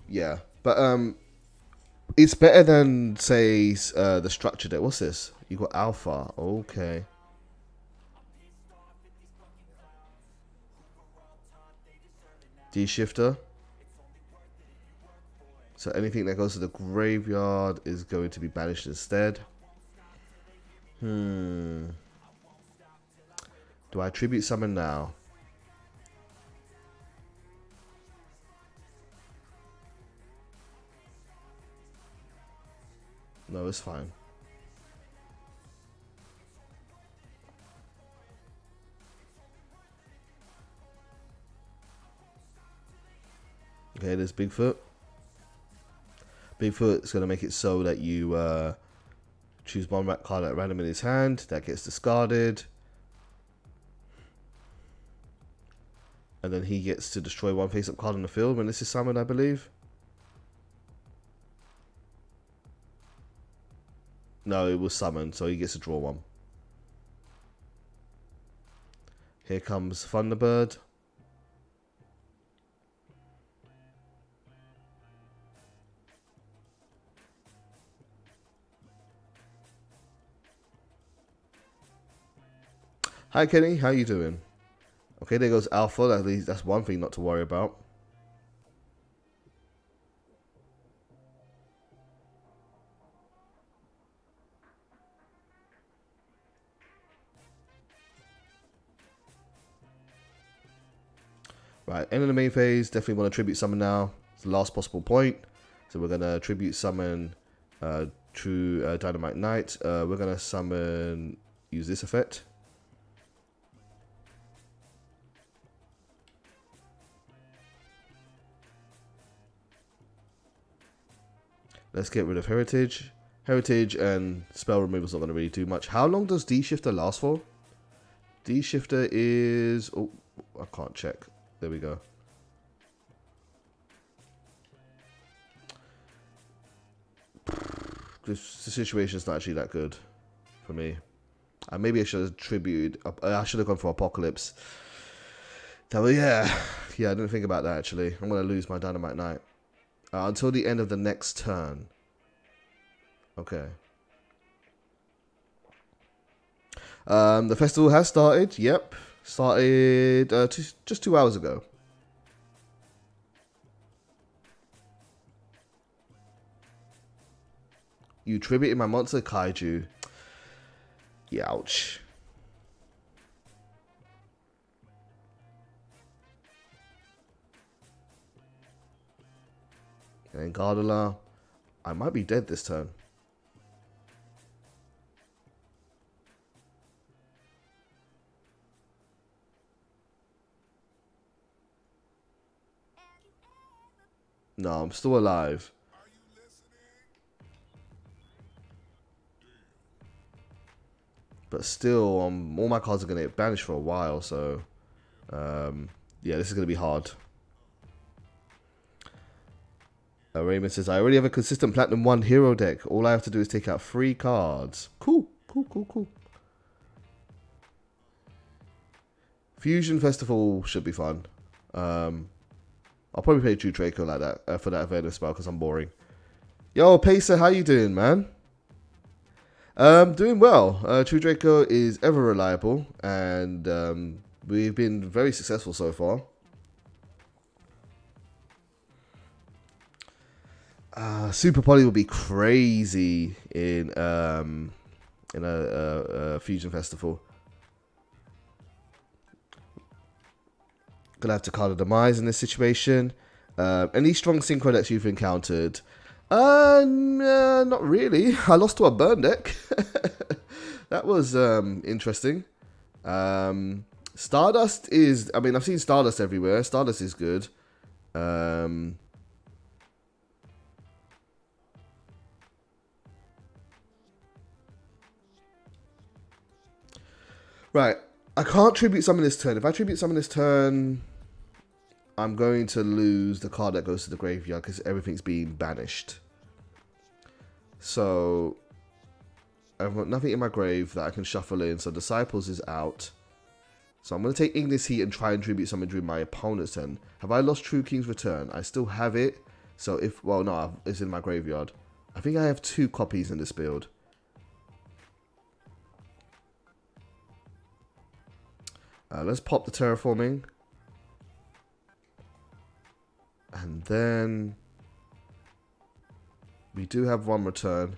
Yeah, but it's better than, say, the structure deck. What's this? You got Alpha. Okay. D-Shifter. So anything that goes to the graveyard is going to be banished instead. Do I tribute summon now? No, it's fine. Okay, there's Bigfoot. Bigfoot's going to make it so that you choose one card at random in his hand. That gets discarded. And then he gets to destroy one face-up card on the field when this is summoned, I believe. No, it was summoned, so he gets to draw one. Here comes Thunderbird. Hi Kenny, how you doing? Okay, there goes Alpha. At least that's one thing not to worry about. Right, end of the main phase. Definitely want to tribute summon now. It's the last possible point. So we're gonna tribute summon True Dynamite Knight. We're gonna summon, use this effect. Let's get rid of Heritage. Heritage and spell removal is not going to really do much. How long does D-Shifter last for? D-Shifter is... Oh, I can't check. There we go. This situation is not actually that good for me. Maybe I should have tributed... I should have gone for Apocalypse. Yeah, I didn't think about that actually. I'm going to lose my Dynamite Knight. Until the end of the next turn. Okay. The festival has started. Yep. Started just 2 hours ago. You tributed my monster Kaiju. Yeah, ouch. And Gardeler. I might be dead this turn. No, I'm still alive. But still, all my cards are going to get banished for a while, so yeah, this is going to be hard. Raymond says, I already have a consistent Platinum 1 hero deck. All I have to do is take out 3 cards. Cool, cool, cool, cool. Fusion Festival should be fun. I'll probably play True Draco like that for that event as well, because I'm boring. Yo, Pacer, how you doing, man? Doing well. True Draco is ever reliable, and we've been very successful so far. Super Poly will be crazy in a Fusion Festival. Gonna have to card a demise in this situation. Any strong synchro decks you've encountered? Not really. I lost to a burn deck. That was interesting. Stardust is, I mean, I've seen Stardust everywhere. Stardust is good. Right, I can't tribute summon this turn. If I tribute summon this turn, I'm going to lose the card that goes to the graveyard because everything's being banished. So I've got nothing in my grave that I can shuffle in. So Disciples is out. So I'm going to take Ignis Heat and try and tribute summon during my opponent's turn. Have I lost True King's Return? I still have it. So if, well, no, it's in my graveyard. I think I have 2 copies in this build. Let's pop the Terraforming. And then we do have 1 return.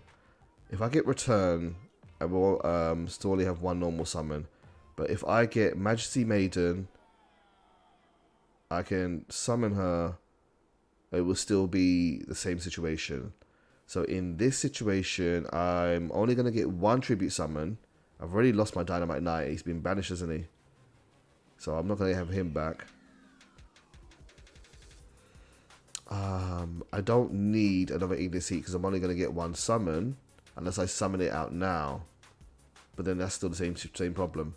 If I get return, I will still only have 1 normal summon. But if I get Majesty Maiden, I can summon her. It will still be the same situation. So in this situation, I'm only going to get 1 tribute summon. I've already lost my Dynamite Knight. He's been banished, hasn't he? So I'm not going to have him back. I don't need another Ignis Heat because I'm only going to get 1 summon unless I summon it out now. But then that's still the same problem.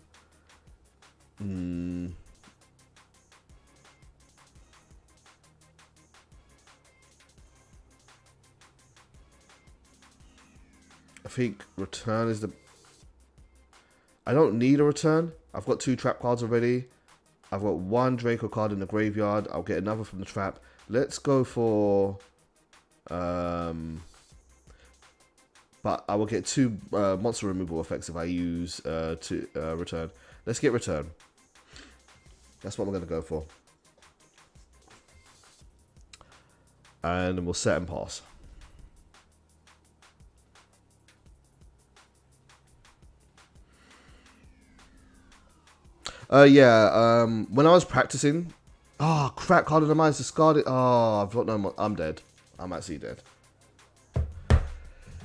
I think return is the... I don't need a return. I've got 2 trap cards already. I've got 1 Draco card in the graveyard. I'll get another from the trap. Let's go for... but I will get 2 monster removal effects if I use to return. Let's get return. That's what we're going to go for. And then we'll set and pass. Yeah, when I was practicing... Oh, crap, card of the mind's discarded. Oh, I've got no more. I'm dead. I'm actually dead.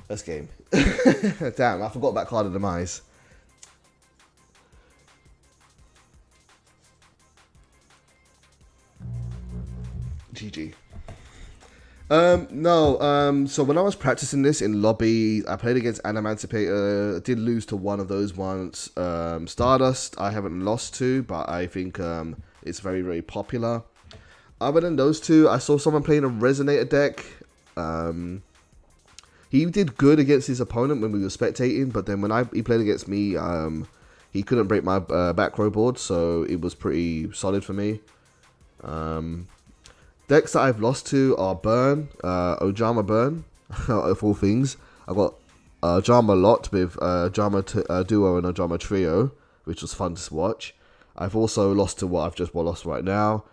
That's game. Damn, I forgot about card of demise. GG. No, so when I was practicing this in lobby, I played against Animancipator. I did lose to one of those once. Stardust, I haven't lost to, but I think it's very, very popular. Other than those 2, I saw someone playing a Resonator deck. He did good against his opponent when we were spectating, but then when he played against me, he couldn't break my back row board, so it was pretty solid for me. Decks that I've lost to are Burn, Ojama Burn, of all things. I've got Ojama Lot with Ojama Duo and Ojama Trio, which was fun to watch. I've also lost to what I've just lost right now.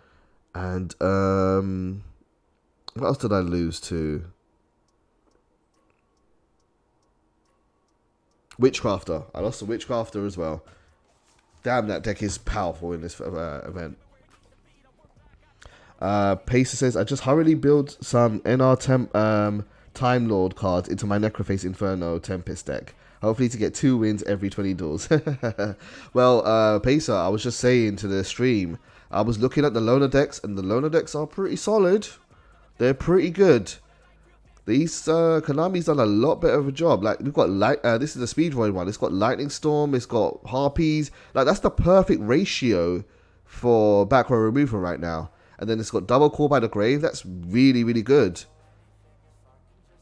And what else did I lose to? Witchcrafter. I lost to Witchcrafter as well. Damn, that deck is powerful in this event. Pacer says, I just hurriedly build some NR Time Lord cards into my Necroface Inferno Tempest deck. Hopefully to get 2 wins every 20 duels. Well, Pacer, I was just saying to the stream, I was looking at the loner decks, and the loner decks are pretty solid. They're pretty good. These Konami's done a lot better of a job. Like we've got this is the Speed Void one. It's got Lightning Storm. It's got Harpies. Like that's the perfect ratio for back row removal right now. And then it's got double Call by the Grave. That's really, really good.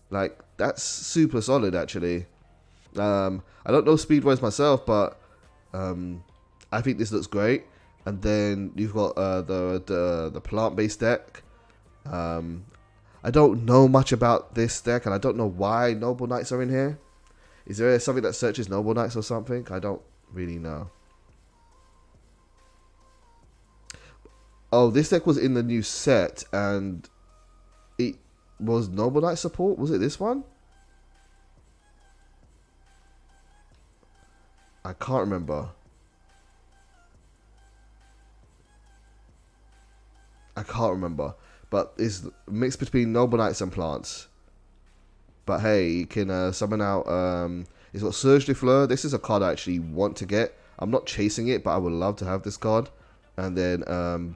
Like that's super solid actually. I don't know Speed Voids myself, but I think this looks great. And then you've got the plant-based deck. I don't know much about this deck, and I don't know why Noble Knights are in here. Is there something that searches Noble Knights or something? I don't really know. Oh, this deck was in the new set, and it was Noble Knight support. Was it this one? I can't remember. But it's mixed between Noble Knights and plants. But hey, you can summon out. It's got Surge de Fleur. This is a card I actually want to get. I'm not chasing it, but I would love to have this card. And then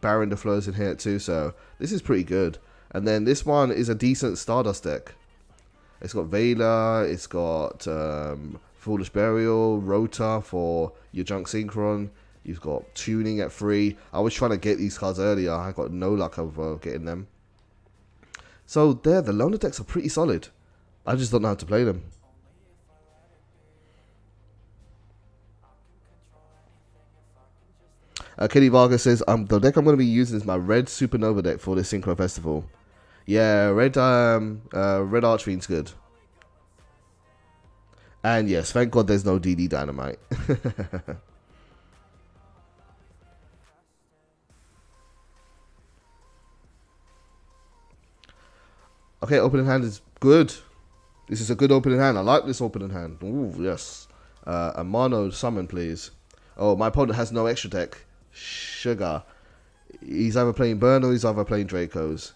Baron de Fleur's in here too, so this is pretty good. And then this one is a decent Stardust deck. It's got Veiler. It's got Foolish Burial, Rota for your Junk Synchron. You've got Tuning at 3. I was trying to get these cards earlier. I got no luck of getting them. So there, the loner decks are pretty solid. I just don't know how to play them. Kenny Vargas says, the deck I'm going to be using is my red Supernova deck for this Synchro Festival. Yeah, red Archfiend's good. And yes, thank God there's no DD Dynamite. Okay, opening hand is good. This is a good opening hand. I like this opening hand. Ooh, yes. A mono summon, please. Oh, my opponent has no extra deck. Sugar. He's either playing Burn or he's either playing Dracos.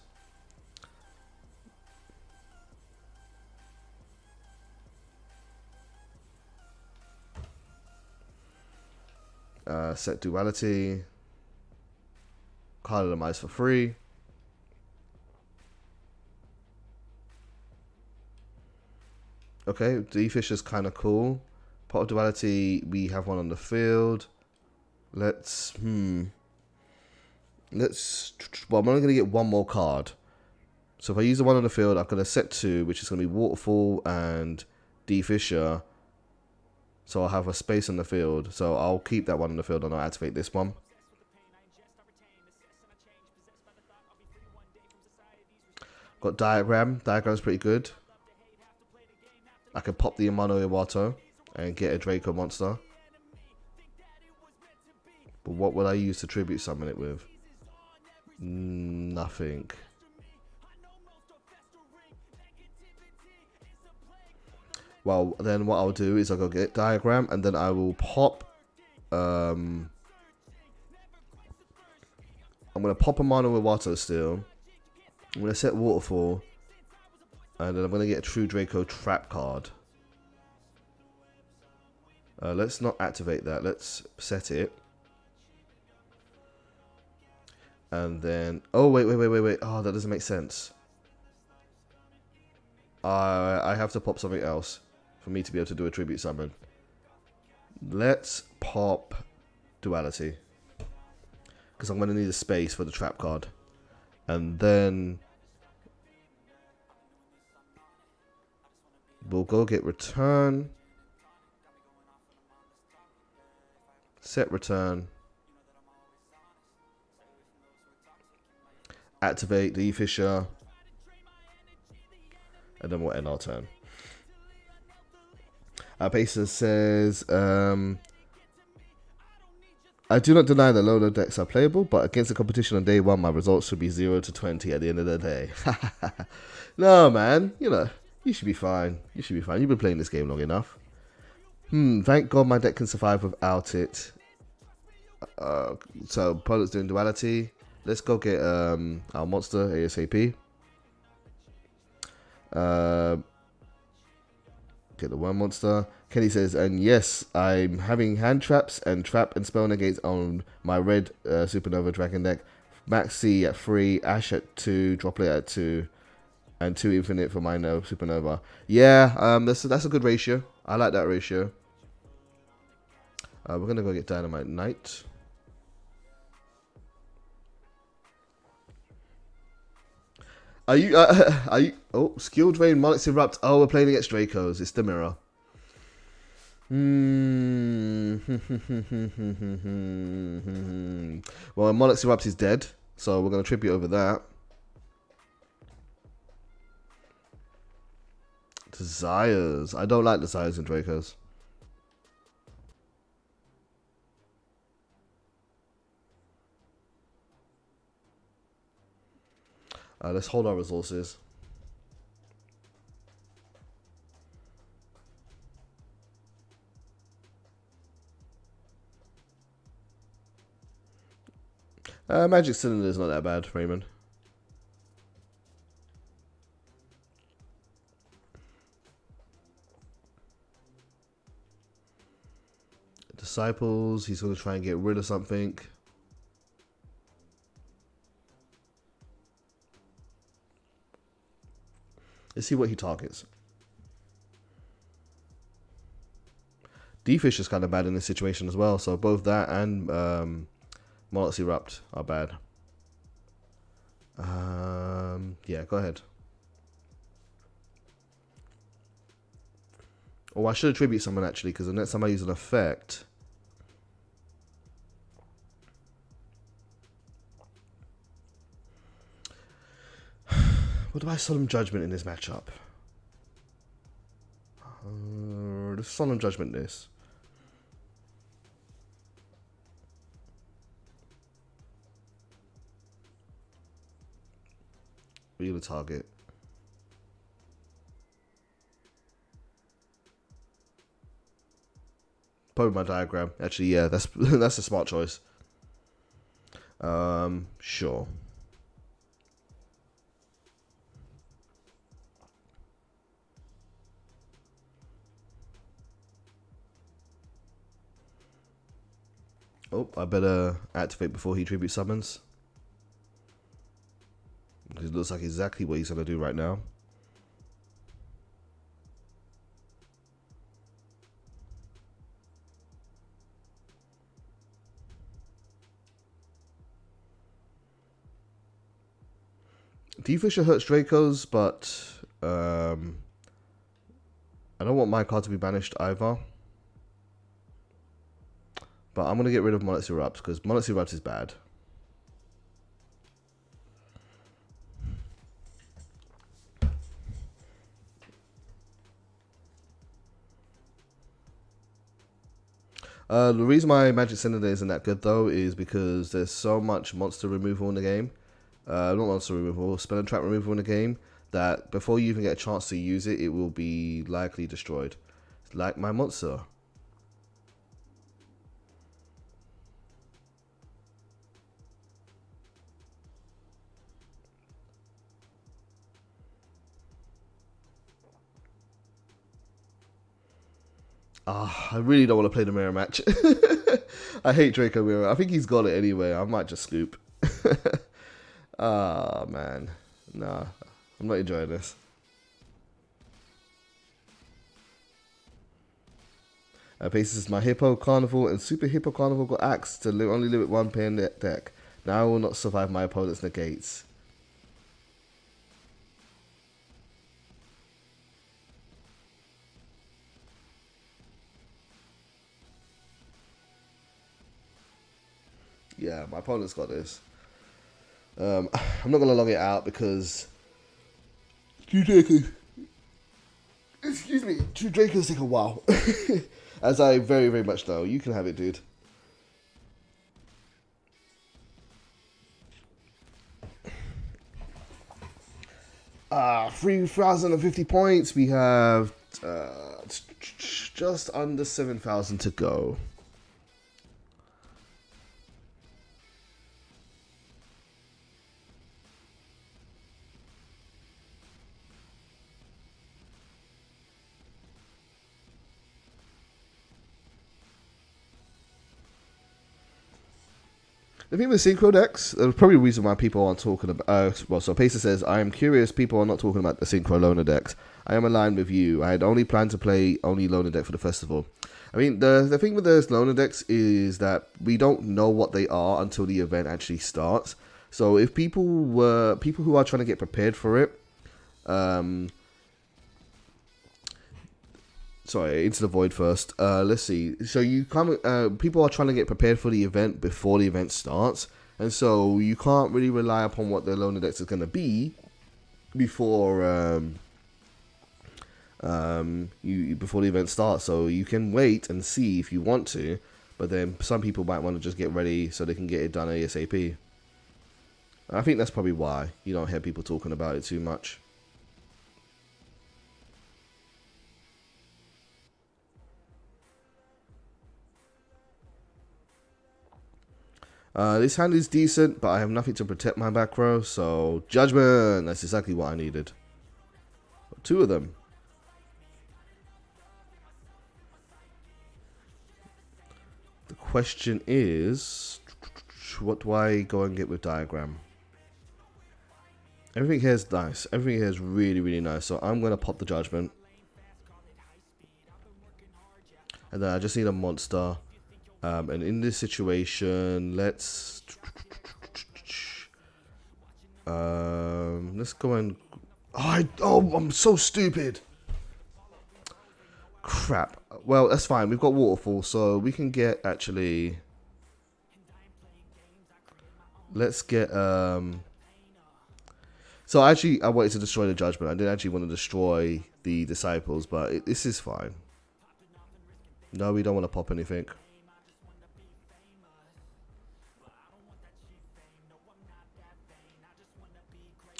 Set Duality. Card Atomize for free. Okay, D-Fisher's kind of cool. Pot of Duality, we have one on the field. Let's, well, I'm only going to get one more card. So if I use the one on the field, I'm going to set 2, which is going to be Waterfall and D-Fisher. So I'll have a space on the field. So I'll keep that one on the field and I'll activate this one. Got Diagram. Diagram's pretty good. I can pop the Amano Iwato and get a Draco monster. But what would I use to tribute summon it with? Nothing. Well, then what I'll do is I'll go get Diagram and then I will pop... I'm going to pop Amano Iwato still. I'm going to set Waterfall. And then I'm going to get a True Draco Trap card. Let's not activate that. Let's set it. And then... Oh, wait. Oh, that doesn't make sense. I have to pop something else for me to be able to do a Tribute Summon. Let's pop Duality. Because I'm going to need a space for the Trap card. And then... we'll go get Return. Set Return. Activate the Fisher. And then we'll end our turn. Pacer says, I do not deny that loader decks are playable, but against the competition on day 1, my results should be 0 to 20 at the end of the day. No, man. You know, you should be fine. You should be fine. You've been playing this game long enough. Thank God my deck can survive without it. So, opponent's doing Duality. Let's go get our monster ASAP. Get the one monster. Kenny says, and yes, I'm having hand traps and trap and spell negates on my red Supernova Dragon deck. Max C at 3, Ash at 2, Droplet at 2, and 2 infinite for my no supernova. Yeah, that's a good ratio. I like that ratio. We're gonna go get Dynamite Knight. Are you? Oh, skill drain, Monarch's Erupt. Oh, we're playing against Dracos. It's the mirror. Well, Monarch's Erupt is dead, so we're gonna tribute over that. Desires. I don't like Desires in Dracos. Let's hold our resources. Magic Cylinder is not that bad, Raymond. Disciples, he's going to try and get rid of something. Let's see what he targets. D-Fish is kind of bad in this situation as well, so both that and Monarch's Erupt are bad. Yeah, go ahead. Oh, I should attribute someone actually, because the next time I use an effect... What do I Solemn Judgment in this matchup? The Solemn Judgment this. What are you going to target? Probably my diagram. Actually, yeah, that's that's a smart choice. Sure. Oh, I better activate before he tribute summons. It looks like exactly what he's going to do right now. D-Fisher hurts Dracos, but I don't want my card to be banished either. But I'm going to get rid of Monarch's Erupt, because Monarch's Erupt is bad. The reason my Magic Cylinder isn't that good, though, is because there's so much monster removal in the game. Not monster removal, spell and trap removal in the game, that before you even get a chance to use it, it will be likely destroyed. Like my monster. I really don't want to play the mirror match. I hate Draco mirror. I think he's got it anyway. I might just scoop. Man. Nah, I'm not enjoying this. Basis my Hippo Carnival and Super Hippo Carnival got axed to only limit one pair in the deck. Now I will not survive my opponent's negates. Yeah, my opponent's got this. I'm not going to log it out because... Excuse me. Two Dracos take a while. As I very, very much know. You can have it, dude. Ah, 3,050 points. We have just under 7,000 to go. The thing with Synchro decks, there's probably a reason why people aren't talking about. Well, so Pacer says, I am curious people are not talking about the Synchro loner decks. I am aligned with you. I had only planned to play only loner deck for the festival. I mean, the thing with those loner decks is that we don't know what they are until the event actually starts. So if people who are trying to get prepared for it, sorry, into the void first. Let's see. So you can't. People are trying to get prepared for the event before the event starts, and so you can't really rely upon what the loner decks is going to be before before the event starts. So you can wait and see if you want to, but then some people might want to just get ready so they can get it done ASAP. I think that's probably why you don't hear people talking about it too much. This hand is decent, but I have nothing to protect my back row, so Judgment! That's exactly what I needed. 2 of them. The question is, what do I go and get with Diagram? Everything here is nice. Everything here is really, really nice, so I'm going to pop the Judgment. And then I just need a monster. And in this situation, let's go and I'm so stupid. Crap. Well, that's fine. We've got Waterfall, so we can get actually. Let's get So actually, I wanted to destroy the Judgment. I didn't actually want to destroy the Disciples, but this is fine. No, we don't want to pop anything.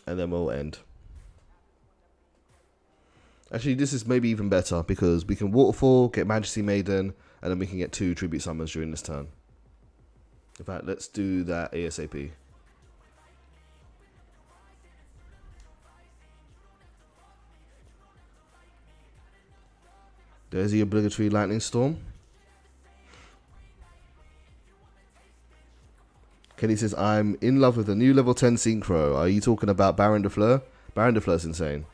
And then we'll end. Actually, this is maybe even better because we can Waterfall, get Majesty Maiden, and then we can get 2 Tribute Summons during this turn. In fact, let's do that ASAP. There's the obligatory Lightning Storm. Kenny says, I'm in love with the new level 10 Synchro. Are you talking about Baron de Fleur? Baron de Fleur is insane.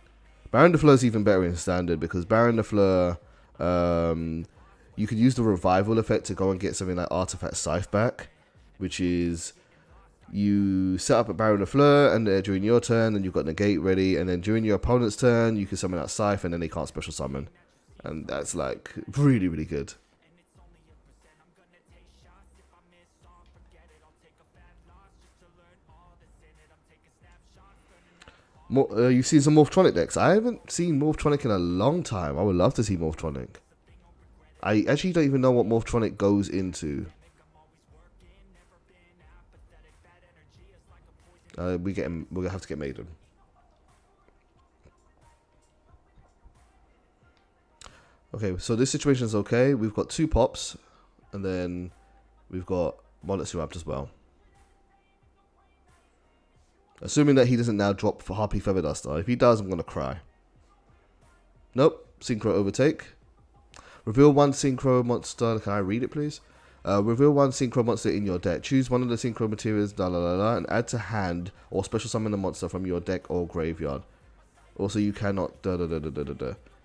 Baron de Fleur is even better in Standard because Baron de Fleur, you could use the revival effect to go and get something like Artifact Scythe back, which is you set up a Baron de Fleur and during your turn, then you've got Negate ready, and then during your opponent's turn, you can summon out Scythe and then they can't special summon. And that's like really, really good. You've seen some Morphtronic decks. I haven't seen Morphtronic in a long time. I would love to see Morphtronic. I actually don't even know what Morphtronic goes into. We're gonna have to get Maiden. Okay, so this situation is okay. We've got 2 pops, and then we've got Monotsuapt as well. Assuming that he doesn't now drop for Harpy Feather Duster. If he does, I'm going to cry. Nope. Synchro Overtake. Reveal 1 Synchro monster. Can I read it, please? Reveal 1 Synchro monster in your deck. Choose one of the Synchro materials, and add to hand or special summon a monster from your deck or graveyard. Also, you cannot...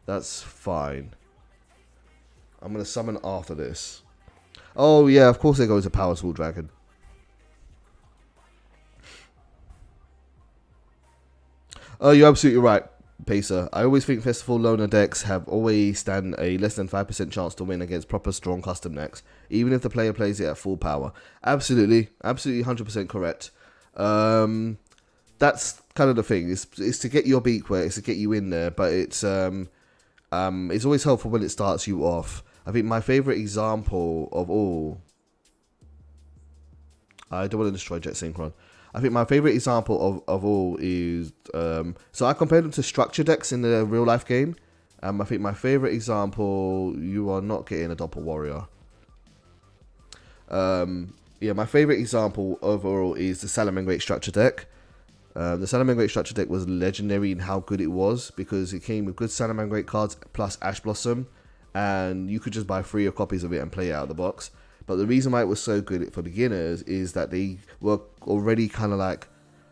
That's fine. I'm going to summon after this. Oh, yeah, of course it goes to Power Soul Dragon. Oh, you're absolutely right, Pacer. I always think Festival Loner decks have always stand a less than 5% chance to win against proper strong custom decks, even if the player plays it at full power. Absolutely 100% correct. That's kind of the thing. It's to get your beak wet, it's to get you in there, but it's always helpful when it starts you off. I think my favorite example of all... I don't want to destroy Jet Synchron. I think my favorite example of all is... so I compared them to structure decks in the real life game. I think my favorite example... You are not getting a Doppel Warrior. Yeah, my favorite example overall is the Salamangreat structure deck. The Salamangreat structure deck was legendary in how good it was because it came with good Salamangreat cards plus Ash Blossom, and you could just buy 3 copies of it and play it out of the box. But the reason why it was so good for beginners is that they were already kind of like,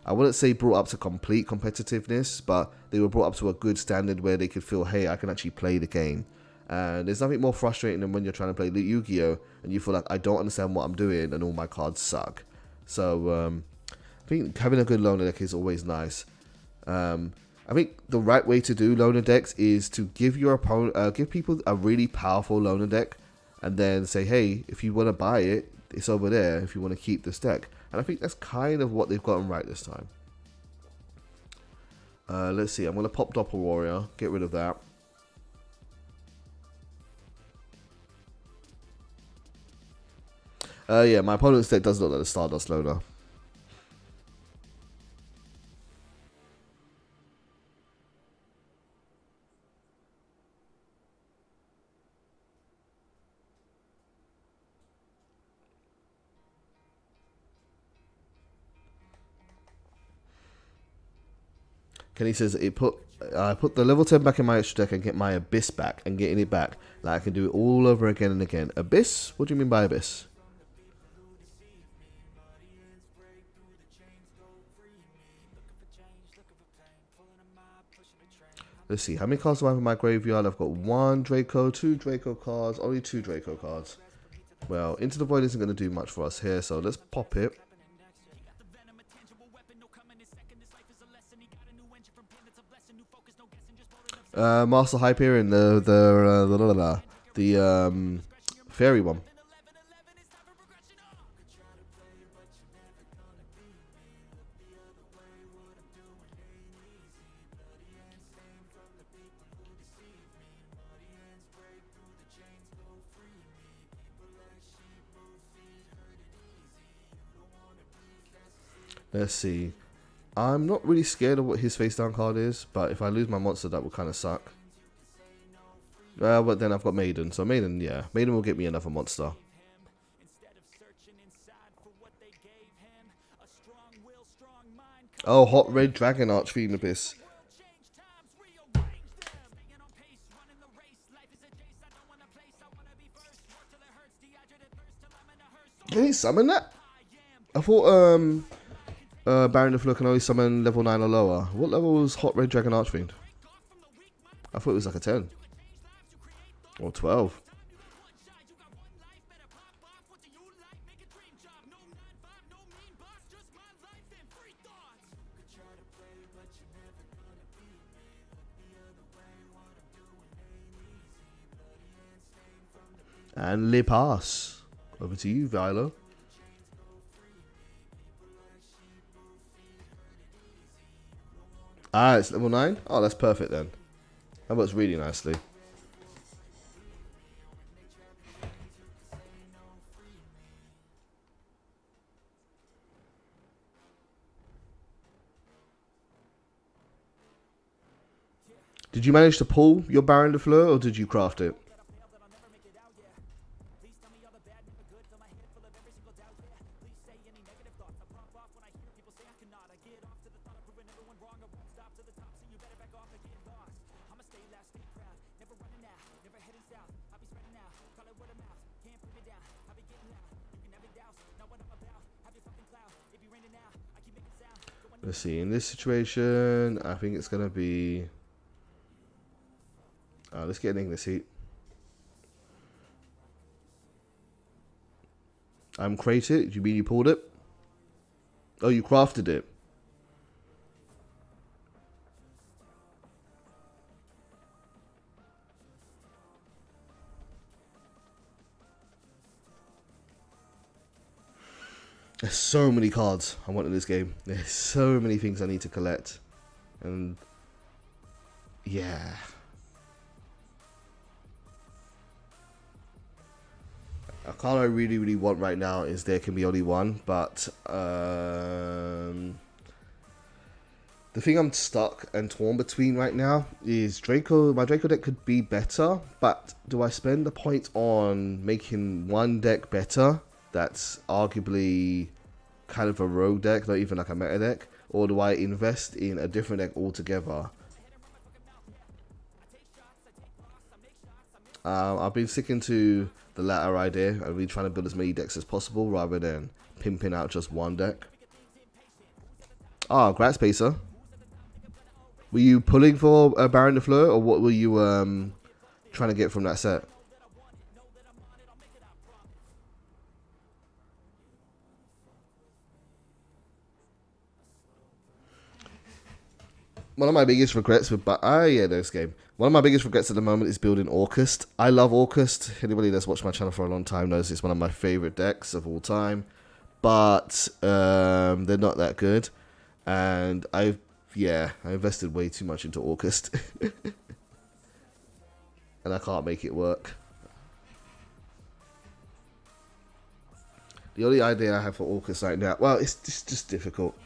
I wouldn't say brought up to complete competitiveness, but they were brought up to a good standard where they could feel, hey, I can actually play the game. And there's nothing more frustrating than when you're trying to play Yu-Gi-Oh! And you feel like, I don't understand what I'm doing and all my cards suck. So I think having a good loner deck is always nice. I think the right way to do loner decks is to give your opponent, give people a really powerful loner deck, and then say, hey, if you want to buy it, it's over there if you want to keep this deck. And I think that's kind of what they've gotten right this time. Let's see, I'm going to pop Doppel Warrior, get rid of that. Yeah, my opponent's deck does look like the Stardust loner. Kenny says I put the level 10 back in my extra deck and get my Abyss back, and getting it back, like I can do it all over again and again. Abyss? What do you mean by Abyss? Let's see, how many cards do I have in my graveyard? I've got 1 Draco, 2 Draco cards, only 2 Draco cards. Well, Into the Void isn't going to do much for us here, so let's pop it. Master Hyperion, the fairy one. Let's see. I'm not really scared of what his face down card is, but if I lose my monster, that will kind of suck. But then I've got Maiden, so Maiden, yeah. Maiden will get me another monster. Oh, Hot Red Dragon Archfiend Abyss. Can he summon that? I thought, Baron of Fleur can only summon level 9 or lower. What level was Hot Red Dragon Archfiend? I thought it was like a 10. Or 12. And Le Pass. Over to you, Vilo. Ah, it's level 9? Oh, that's perfect then. That works really nicely. Did you manage to pull your Baron de Fleur, or did you craft it? Let's see, in this situation, I think it's going to be... let's get an Ignis Heat. I'm created. Do you mean you pulled it? Oh, you crafted it. There's so many cards I want in this game. There's so many things I need to collect. And yeah. A card I really want right now is There Can Be Only One, but the thing I'm stuck and torn between right now is Draco. My Draco deck could be better, but do I spend the point on making one deck better that's arguably kind of a rogue deck, not even like a meta deck, or do I invest in a different deck altogether? I've been sticking to the latter idea. I've been trying to build as many decks as possible rather than pimping out just one deck. Ah, congrats, Pacer. Were you pulling for Baron de Fleur, or what were you trying to get from that set? One of my biggest regrets with yeah, this game. One of my biggest regrets at the moment is building Orcust. I love Orcust. Anybody that's watched my channel for a long time knows it's one of my favorite decks of all time. But they're not that good, and I invested way too much into Orcust, and I can't make it work. The only idea I have for Orcust right now, well, it's just difficult.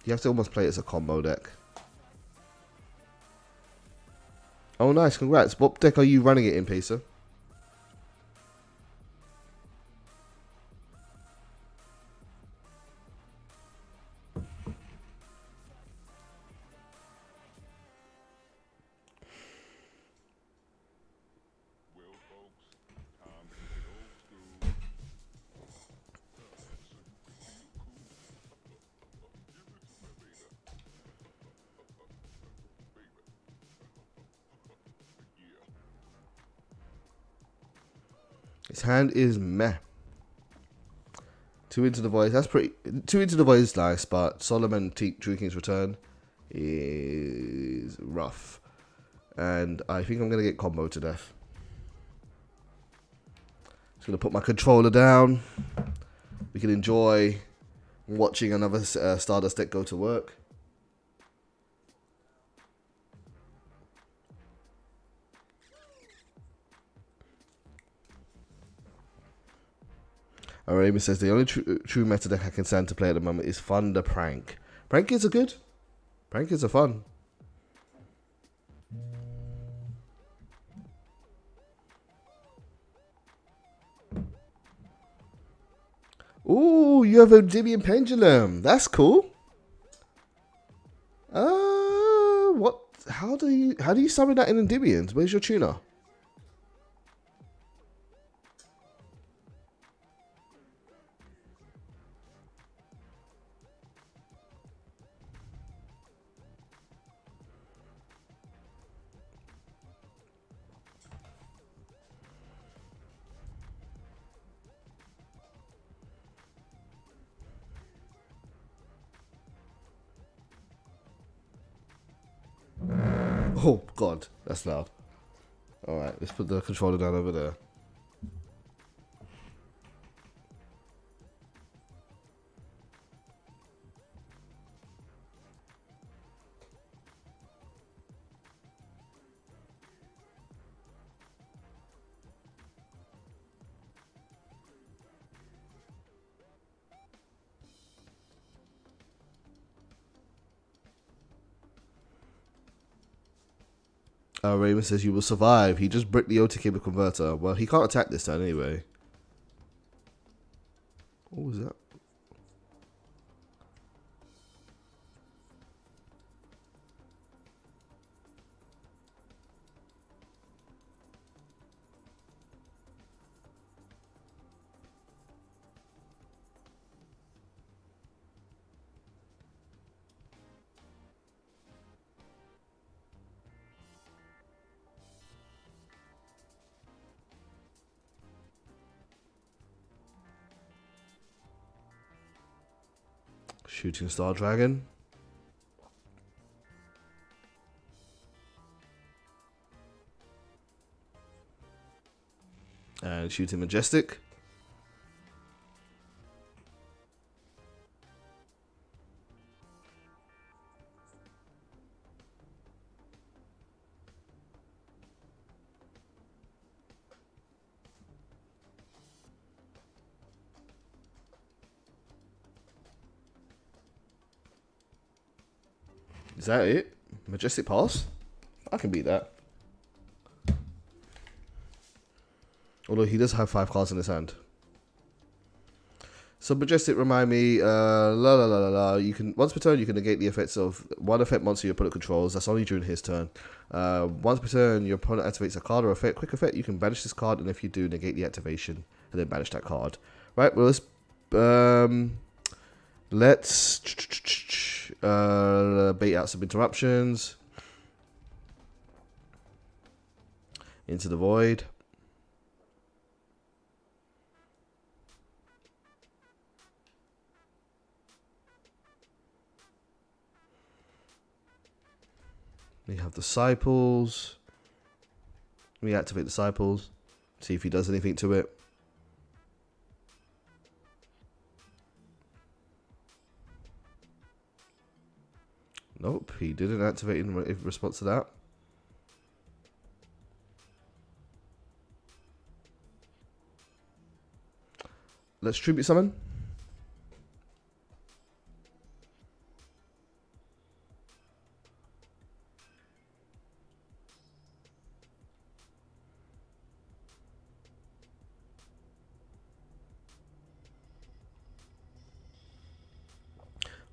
You have to almost play it as a combo deck. Oh, nice. Congrats. What deck are you running it in, Pacer? His hand is meh. 2 into the voice. That's pretty. 2 into the voice is nice, but Solomon True King's Return is rough. And I think I'm going to get combo to death. Just going to put my controller down. We can enjoy watching another Stardust deck go to work. Aramis says the only true meta deck I can stand to play at the moment is Thunder Prank. Prankies are good. Prankies are fun. Ooh, you have a Endymion Pendulum. That's cool. What? How do you summon that in Endymions? Where's your tuner? Oh, God. That's loud. Alright, let's put the controller down over there. Raymond says you will survive. He just bricked the OT cable converter. Well, he can't attack this turn anyway. What was that? Shooting Star Dragon. And Shooting Majestic. Is that it? Majestic Pass? I can beat that. Although he does have 5 cards in his hand. So Majestic, remind me, la la la la la. You can once per turn you can negate the effects of one effect monster your opponent controls. That's only during his turn. Once per turn your opponent activates a card or effect. Quick effect. You can banish this card, and if you do, negate the activation and then banish that card. Right. Well, let's bait out some interruptions into the void. We have disciples. We activate disciples. See if he does anything to it. Nope, he didn't activate in response to that. Let's tribute summon.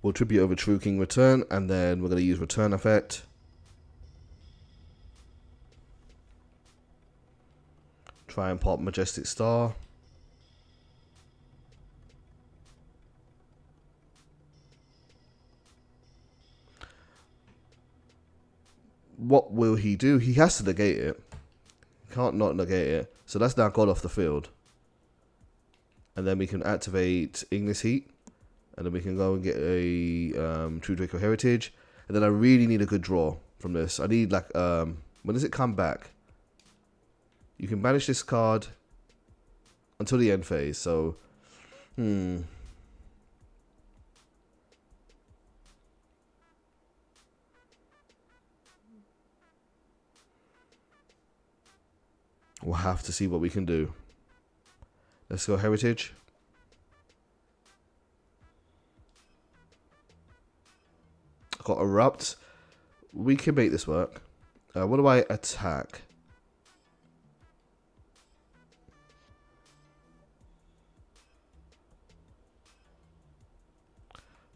We'll tribute over True King Return, and then we're going to use Return effect. Try and pop Majestic Star. What will he do? He has to negate it. Can't not negate it. So that's now gone off the field. And then we can activate Ignis Heat. And then we can go and get a True Draco Heritage. And then I really need a good draw from this. I need like, when does it come back? You can banish this card until the end phase. So, We'll have to see what we can do. Let's go Heritage. Got Erupt. We can make this work. What do I attack?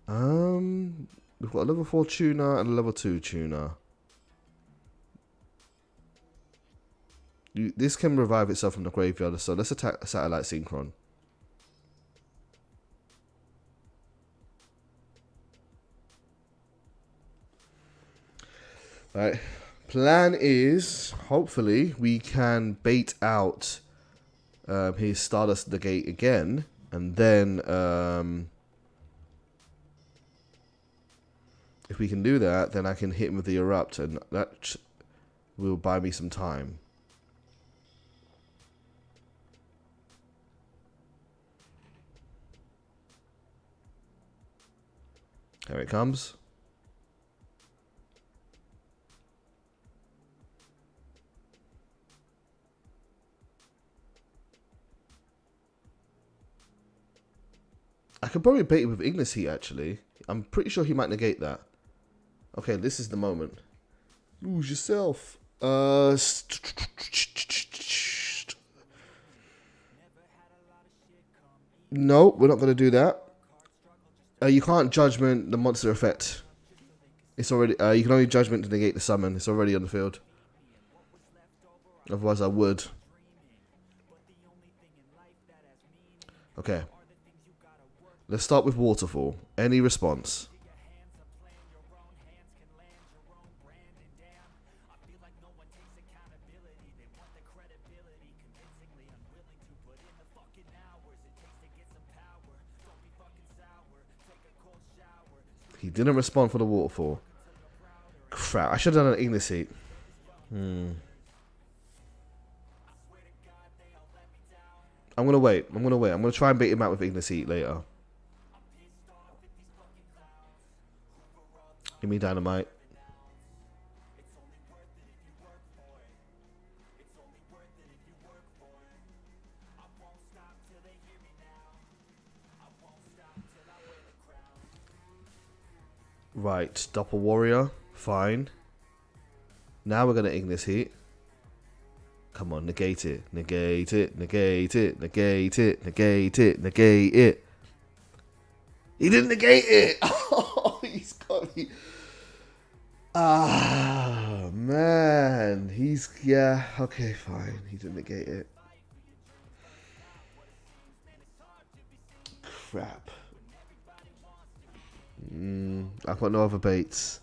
We've got a level 4 tuner and a level 2 tuner. This can revive itself from the graveyard, so let's attack Satellite Synchron. Right. Plan is, hopefully, we can bait out his Stardust Negate again, and then if we can do that, then I can hit him with the Erupt, and that will buy me some time. There it comes. I could probably bait him with Ignis Heat, actually. I'm pretty sure he might negate that. Okay, this is the moment. Lose yourself. No, we're not going to do that. You can't judgment the monster effect. It's already. You can only judgment to negate the summon. It's already on the field. Otherwise, I would. Okay. Let's start with Waterfall. Any response? He didn't respond for the Waterfall. Crap, I should have done an Ignis Heat. I'm going to wait. I'm going to try and bait him out with Ignis Heat later. Give me Dynamite. Right, Doppel Warrior. Fine. Now we're going to Ignis Heat. Come on, negate it. Negate it. Negate it. Negate it. Negate it. Negate it. He didn't negate it. Oh, he's got me. Ah, man. Yeah, okay, fine. He didn't negate it. Crap. I've got no other baits.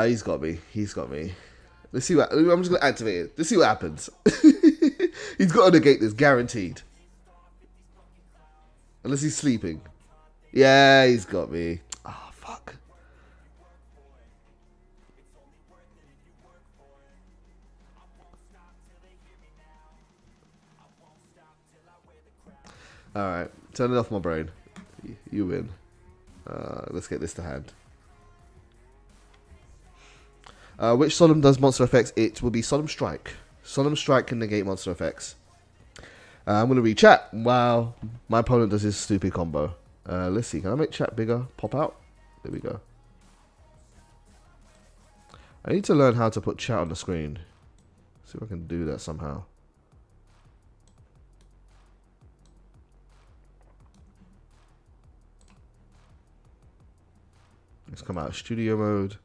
He's got me. He's got me. Let's see what... I'm just going to activate it. Let's see what happens. He's got to negate this, guaranteed. Unless he's sleeping. Yeah, he's got me. Oh, fuck. Alright, turn it off my brain. You win. Let's get this to hand. Which Solemn does monster effects? It will be Solemn Strike. Solemn Strike can negate monster effects. I'm going to read chat while my opponent does his stupid combo. Let's see. Can I make chat bigger? Pop out? There we go. I need to learn how to put chat on the screen. See if I can do that somehow. Let's come out of studio mode.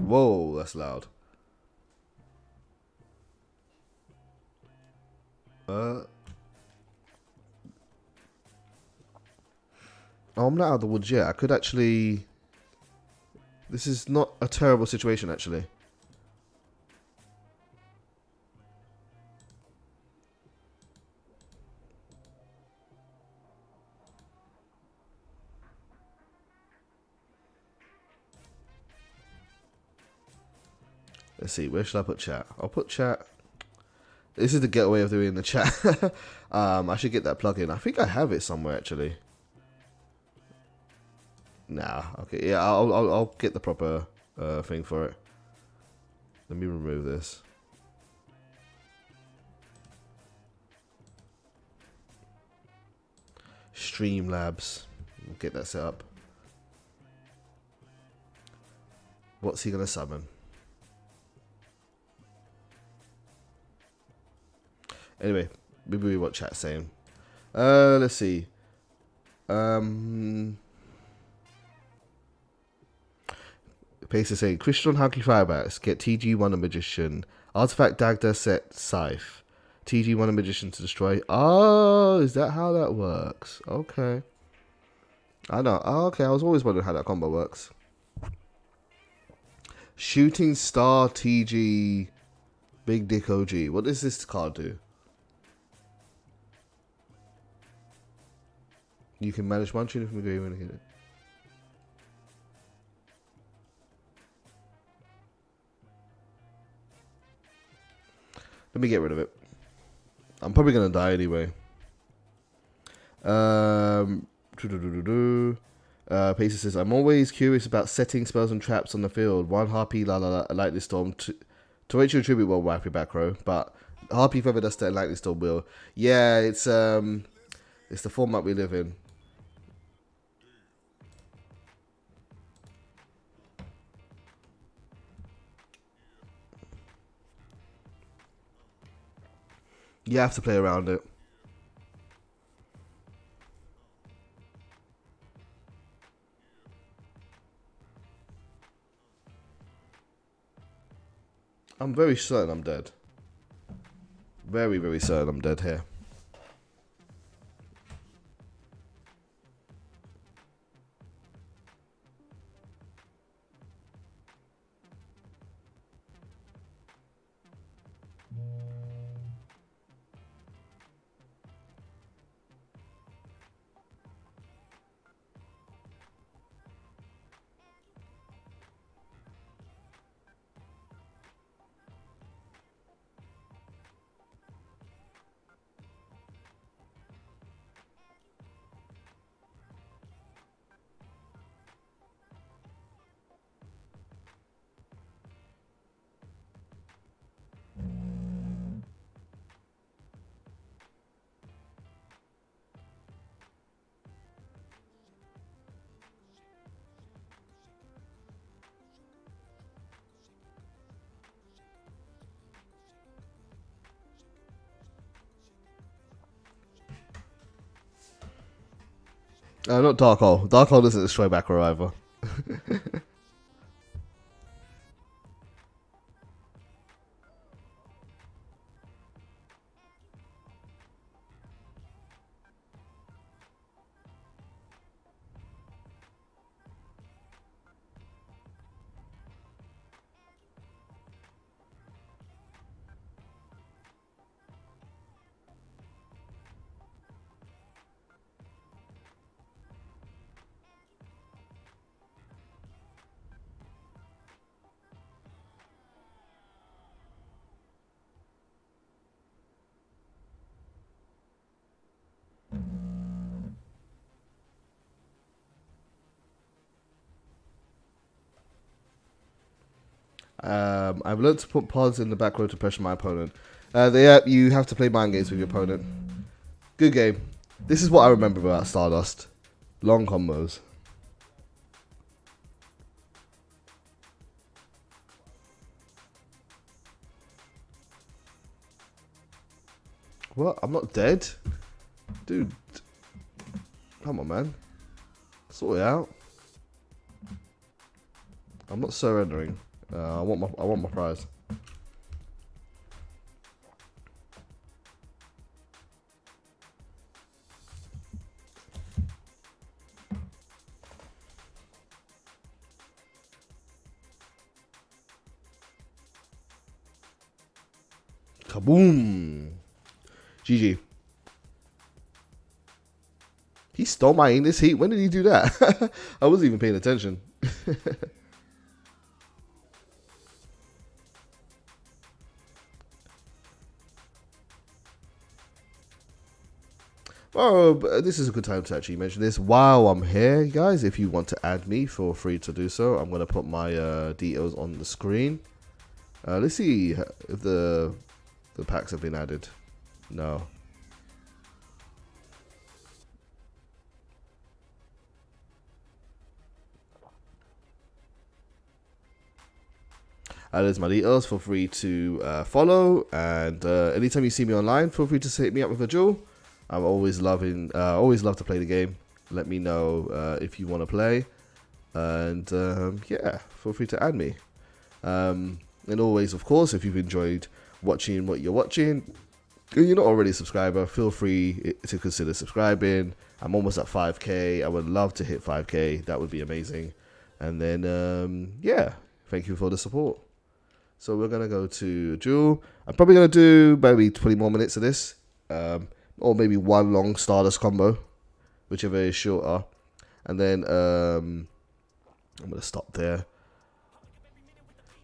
Whoa, that's loud. Oh, I'm not out of the woods yet. I could actually... This is not a terrible situation, actually. Let's see, where should I put chat? I'll put chat. This is the getaway of doing the chat. I should get that plugin. I think I have it somewhere, actually. Nah, okay, yeah, I'll get the proper thing for it. Let me remove this. Streamlabs. We'll get that set up. What's he gonna summon? Anyway, maybe what chat's saying. Let's see. Pace is saying Christian Hunky Firebats get TG1 a Magician. Artifact Dagda set Scythe. TG1 a Magician to destroy. Oh, is that how that works? Okay. I know. Oh, okay, I was always wondering how that combo works. Shooting Star TG Big Dick OG. What does this card do? You can manage one tune from a game when you hit it. Let me get rid of it. I'm probably gonna die anyway. Pacer says, I'm always curious about setting spells and traps on the field. One Harpy, Lightning Storm. To which you attribute will wipe your back row, but Harpy Feather Duster and Lightning Storm will. Yeah, it's the format we live in. You have to play around it. I'm very certain I'm dead. Very, very certain I'm dead here. Not Dark Hole. Dark Hole doesn't destroy back row either. I've learned to put pods in the back row to pressure my opponent. You have to play mind games with your opponent. Good game. This is what I remember about Stardust. Long combos. What? I'm not dead? Dude. Come on, man. Sort it out. I'm not surrendering. I want my prize. Kaboom! GG. He stole my English heat. When did he do that? I wasn't even paying attention. Oh, this is a good time to actually mention this. While I'm here, guys, if you want to add me, feel free to do so. I'm going to put my details on the screen. Let's see if the packs have been added. No. There's my details. Feel free to follow. And anytime you see me online, feel free to hit me up with a duel. I'm always love to play the game. Let me know if you want to play, and yeah, feel free to add me. And always, of course, if you've enjoyed watching what you're watching, and you're not already a subscriber, feel free to consider subscribing. I'm almost at 5k. I would love to hit 5k. That would be amazing. And then yeah, thank you for the support. So we're gonna go to duel. I'm probably gonna do maybe 20 more minutes of this. Or maybe one long Stardust combo, whichever is shorter. And then I'm going to stop there.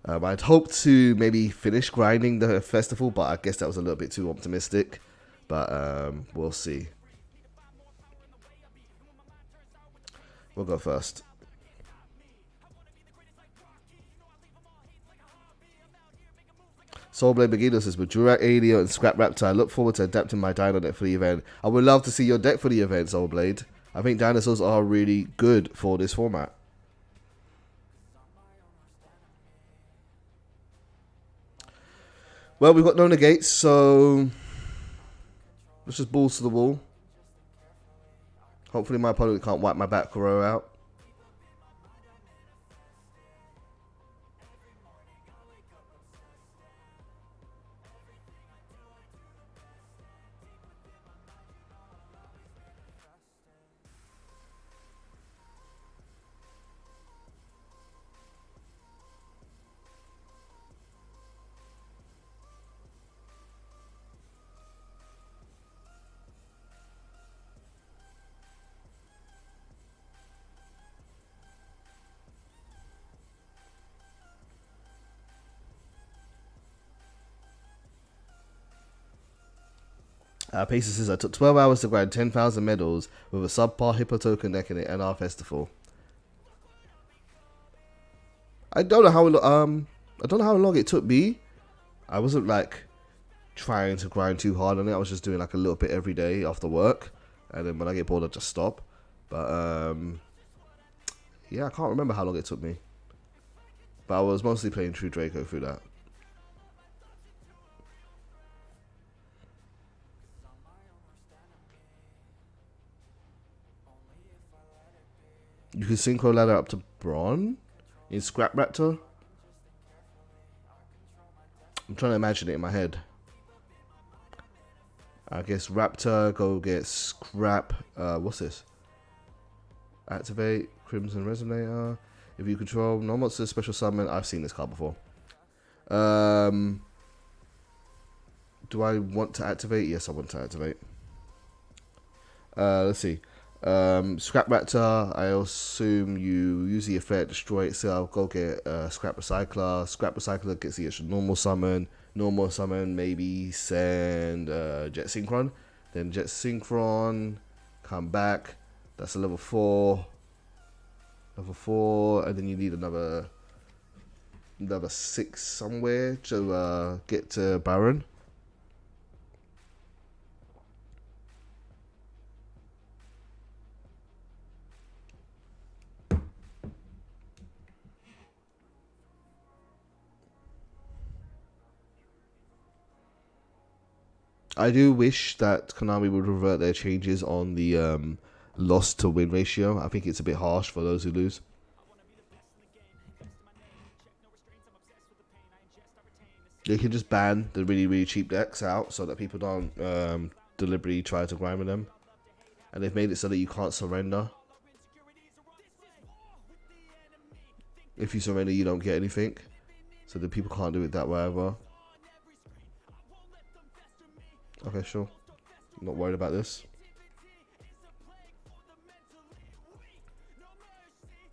I'd hoped to maybe finish grinding the festival, but I guess that was a little bit too optimistic. But we'll see. We'll go first. Soulblade Beginner says, with Durak, Alio, and Scrap Raptor, I look forward to adapting my dino deck for the event. I would love to see your deck for the event, Soulblade. I think dinosaurs are really good for this format. Well, we've got no negates, so let's just balls to the wall. Hopefully my opponent can't wipe my back row out. Pacer says, I took 12 hours to grind 10,000 medals with a subpar Hippo token deck in the NR Festival. I don't know how long it took me. I wasn't like trying to grind too hard on it. I was just doing like a little bit every day after work, and then when I get bored, I just stop. But yeah, I can't remember how long it took me. But I was mostly playing True Draco through that. could synchro ladder up to Bron in Scrap Raptor. I'm trying to imagine it in my head. I guess Raptor, go get Scrap. What's this? Activate Crimson Resonator. If you control no monster special summon. I've seen this card before. Do I want to activate? Yes, I want to activate. Let's see. Scrap Raptor, I assume you use the effect, destroy itself, go get Scrap Recycler. Scrap Recycler gets the extra normal summon. Normal summon, maybe send Jet Synchron. Then Jet Synchron, come back. That's a level 4. Level 4, and then you need another 6 somewhere to get to Baron. I do wish that Konami would revert their changes on the loss to win ratio. I think it's a bit harsh for those who lose. They can just ban the really cheap decks out so that people don't deliberately try to grind with them. And they've made it so that you can't surrender. If you surrender, you don't get anything. So that people can't do it that way ever. Okay, sure. Not worried about this.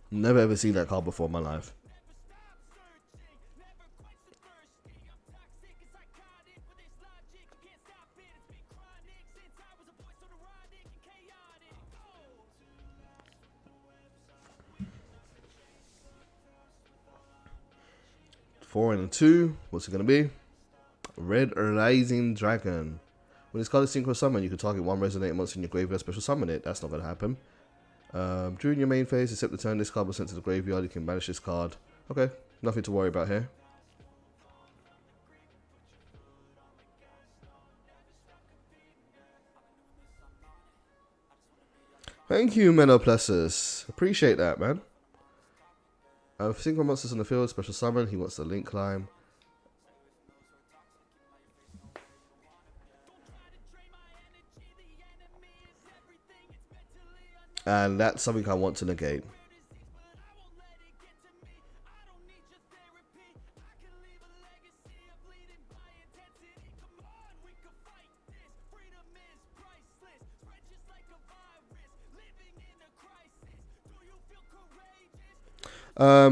Never ever seen that card before in my life. Four and a 2. What's it gonna be? Red Rising Dragon. When it's called a Synchro Summon, you can target one Resonating monster in your graveyard, special summon it. That's not going to happen. During your main phase, except the turn this card was sent to the graveyard, you can banish this card. Okay, nothing to worry about here. Thank you, Menoplessus. Appreciate that, man. Synchro monsters on the field, special summon. He wants the Link Climb. And that's something I want to negate.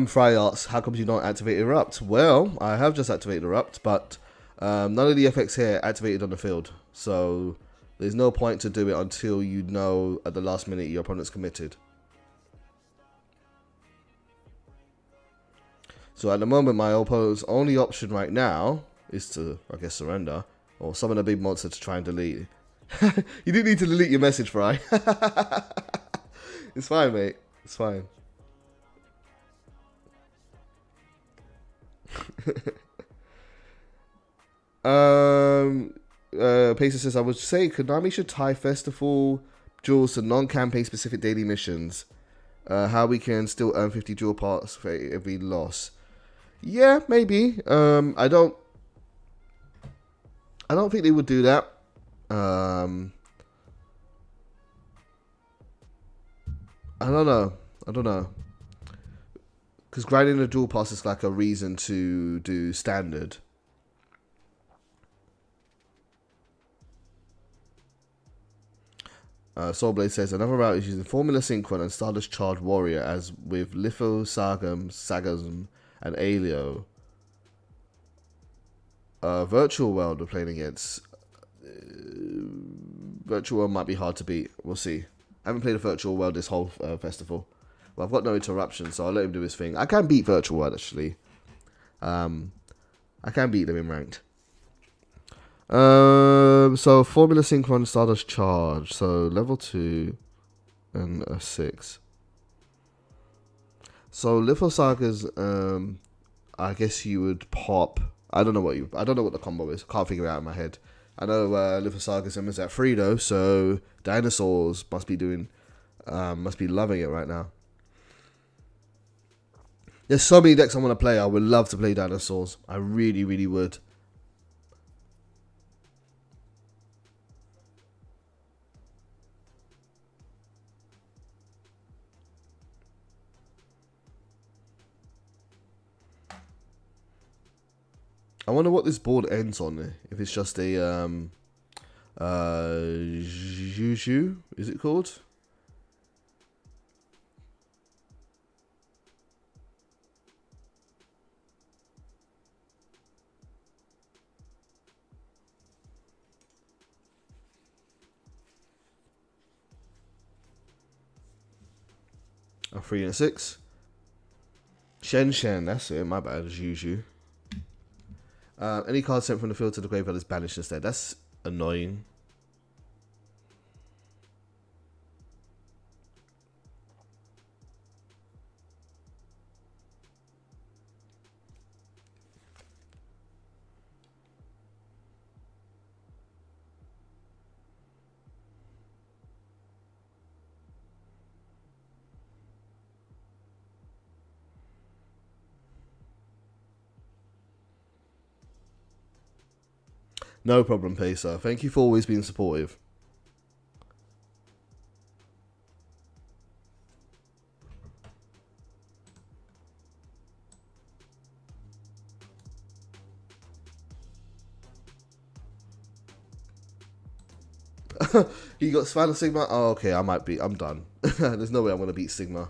Fry Arts, how come you don't activate Erupt? Well, I have just activated Erupt, but none of the effects here activated on the field. So there's no point to do it until you know at the last minute your opponent's committed. So at the moment, my opponent's only option right now is to, I guess, surrender. Or summon a big monster to try and delete. You didn't need to delete your message, Fry. It's fine, mate. It's fine. Pacer says, I would say Konami should tie festival jewels to non-campaign specific daily missions. How we can still earn 50 jewel parts for every loss. Yeah, maybe. I don't think they would do that. I don't know. Because grinding a dual pass is like a reason to do standard. Soulblade says, another route is using Formula Synchron and Stardust Charge Warrior as with Litho, Sagasm, and Alio. Virtual World we're playing against. Virtual World might be hard to beat. We'll see. I haven't played a Virtual World this whole festival. Well, I've got no interruption, so I'll let him do his thing. I can beat Virtual World, actually. I can beat them in ranked. So Formula Synchron, Stardust Charge. So level 2 and a 6. So Litho Sagas, I guess you would pop. I don't know what the combo is. Can't figure it out in my head. I know Litho Sagas is at 3 though, so dinosaurs must be loving it right now. There's so many decks I want to play. I would love to play dinosaurs. I really, really would. I wonder what this board ends on. If it's just a Juju, is it called? A 3 and a 6. Shen, that's it. My bad, Juju. Any card sent from the field to the graveyard is banished instead. That's annoying. No problem, Pacer. Thank you for always being supportive. You got Final Sigma? Oh, okay, I'm done. There's no way I'm going to beat Sigma.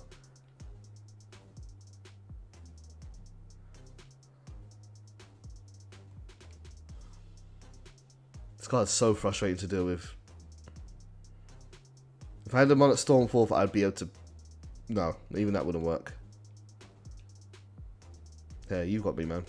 This card's so frustrating to deal with. If I had them on at Stormforth, I'd be able to... No, even that wouldn't work. Yeah, you've got me, man.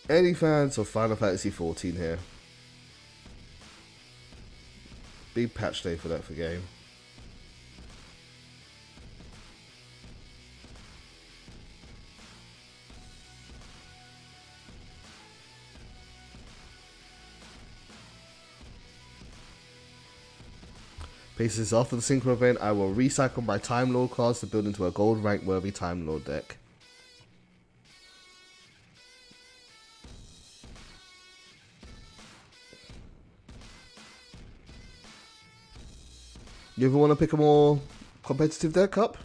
Any fans of Final Fantasy 14 here? Big patch day for that for game. Pieces after the Synchro event, I will recycle my Time Lord cards to build into a gold rank worthy Time Lord deck. You ever want to pick a more competitive deck up?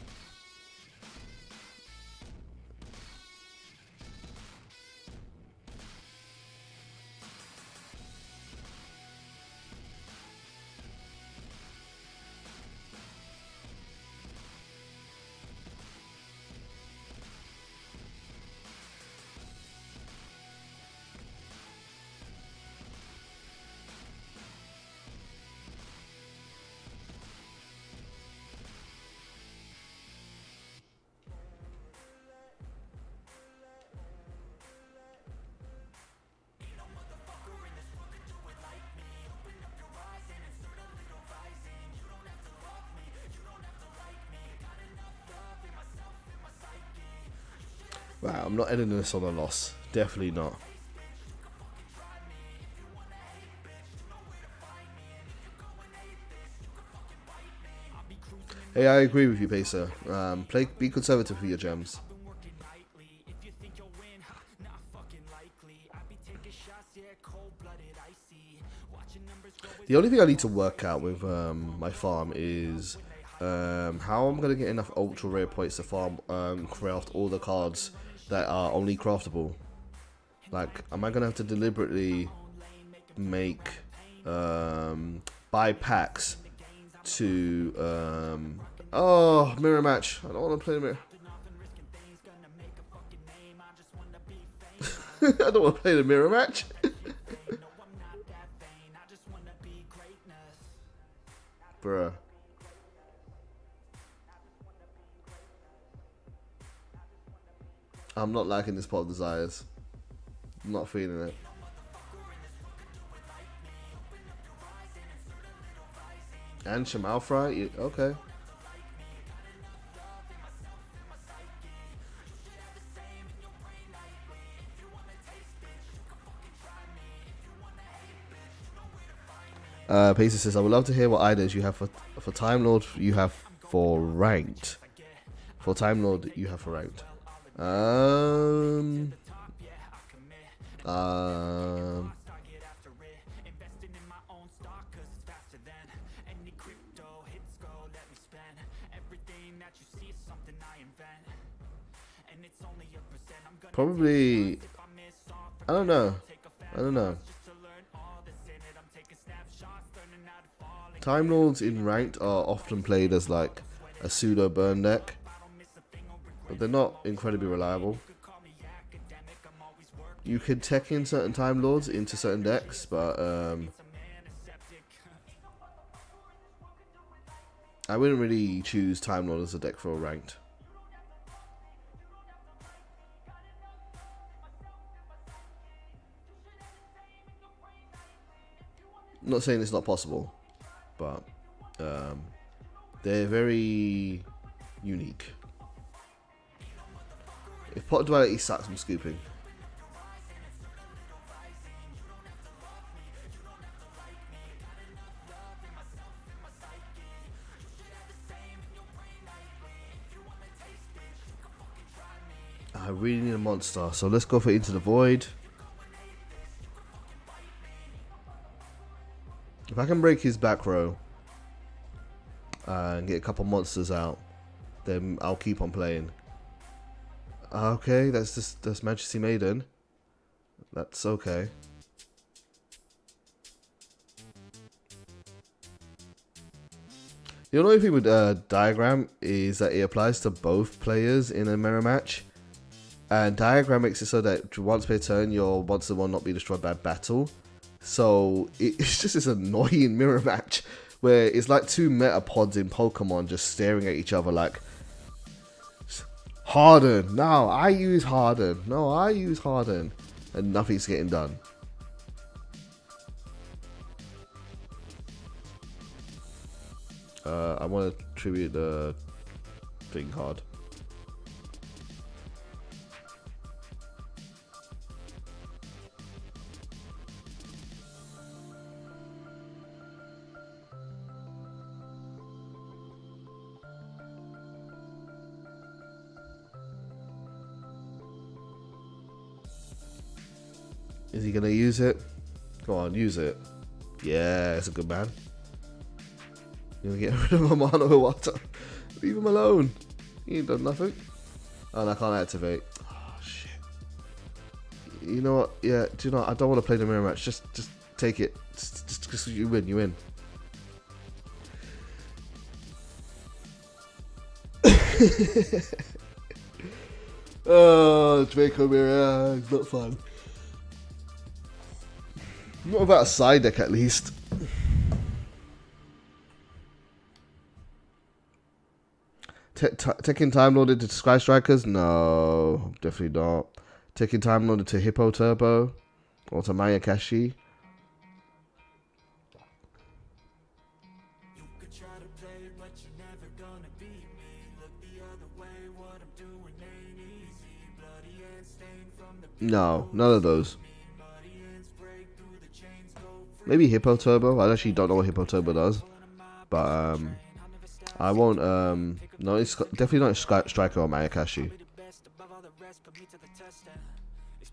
Wow, I'm not ending this on a loss. Definitely not. Hey, I agree with you, Pacer. Be conservative with your gems. The only thing I need to work out with my farm is how I'm going to get enough ultra rare points to farm craft all the cards that are only craftable. Like, am I gonna have to deliberately make buy packs to oh, mirror match? I don't want to play the mirror. I don't want to play the mirror match. Bruh. I'm not liking this pot of desires. I'm not feeling it. And Shamal Fry? Okay. Pacer says, I would love to hear what items you have for Time Lord you have for ranked. For Time Lord you have for ranked. Probably, I don't know. Time Lords in ranked are often played as like a pseudo burn deck, but they're not incredibly reliable. You could tech in certain Time Lords into certain decks, but I wouldn't really choose Time Lord as a deck for a ranked. I'm not saying it's not possible, but they're very unique. If pot duality sucks, I'm scooping. I really need a monster, so let's go for Into the Void. If I can break his back row and get a couple monsters out, then I'll keep on playing. Okay, that's Majesty Maiden. That's okay. The only thing with Diagram is that it applies to both players in a mirror match. And Diagram makes it so that once per turn, your monster will not be destroyed by battle. So it's just this annoying mirror match where it's like two metapods in Pokemon just staring at each other like, Harden, no, I use Harden, no, I use Harden, and nothing's getting done. I want to tribute the thing card. Is he gonna use it? Go on, use it. Yeah, it's a good man. You're gonna get rid of Amano Iwata. Leave him alone. He ain't done nothing. Oh, and I can't activate. Oh shit. You know what? Yeah, do you know what? I don't want to play the mirror match. Just take it. Just you win, you win. Oh, Draco mirror, it's not fun. Not about a side deck at least. Taking Time Lord into Sky Strikers? No, definitely not. Taking Time Lord into Hippo Turbo or to Mayakashi? No, none of those. Maybe Hippo Turbo. I actually don't know what Hippo Turbo does, but I won't. No, it's definitely not Striker or Mayakashi.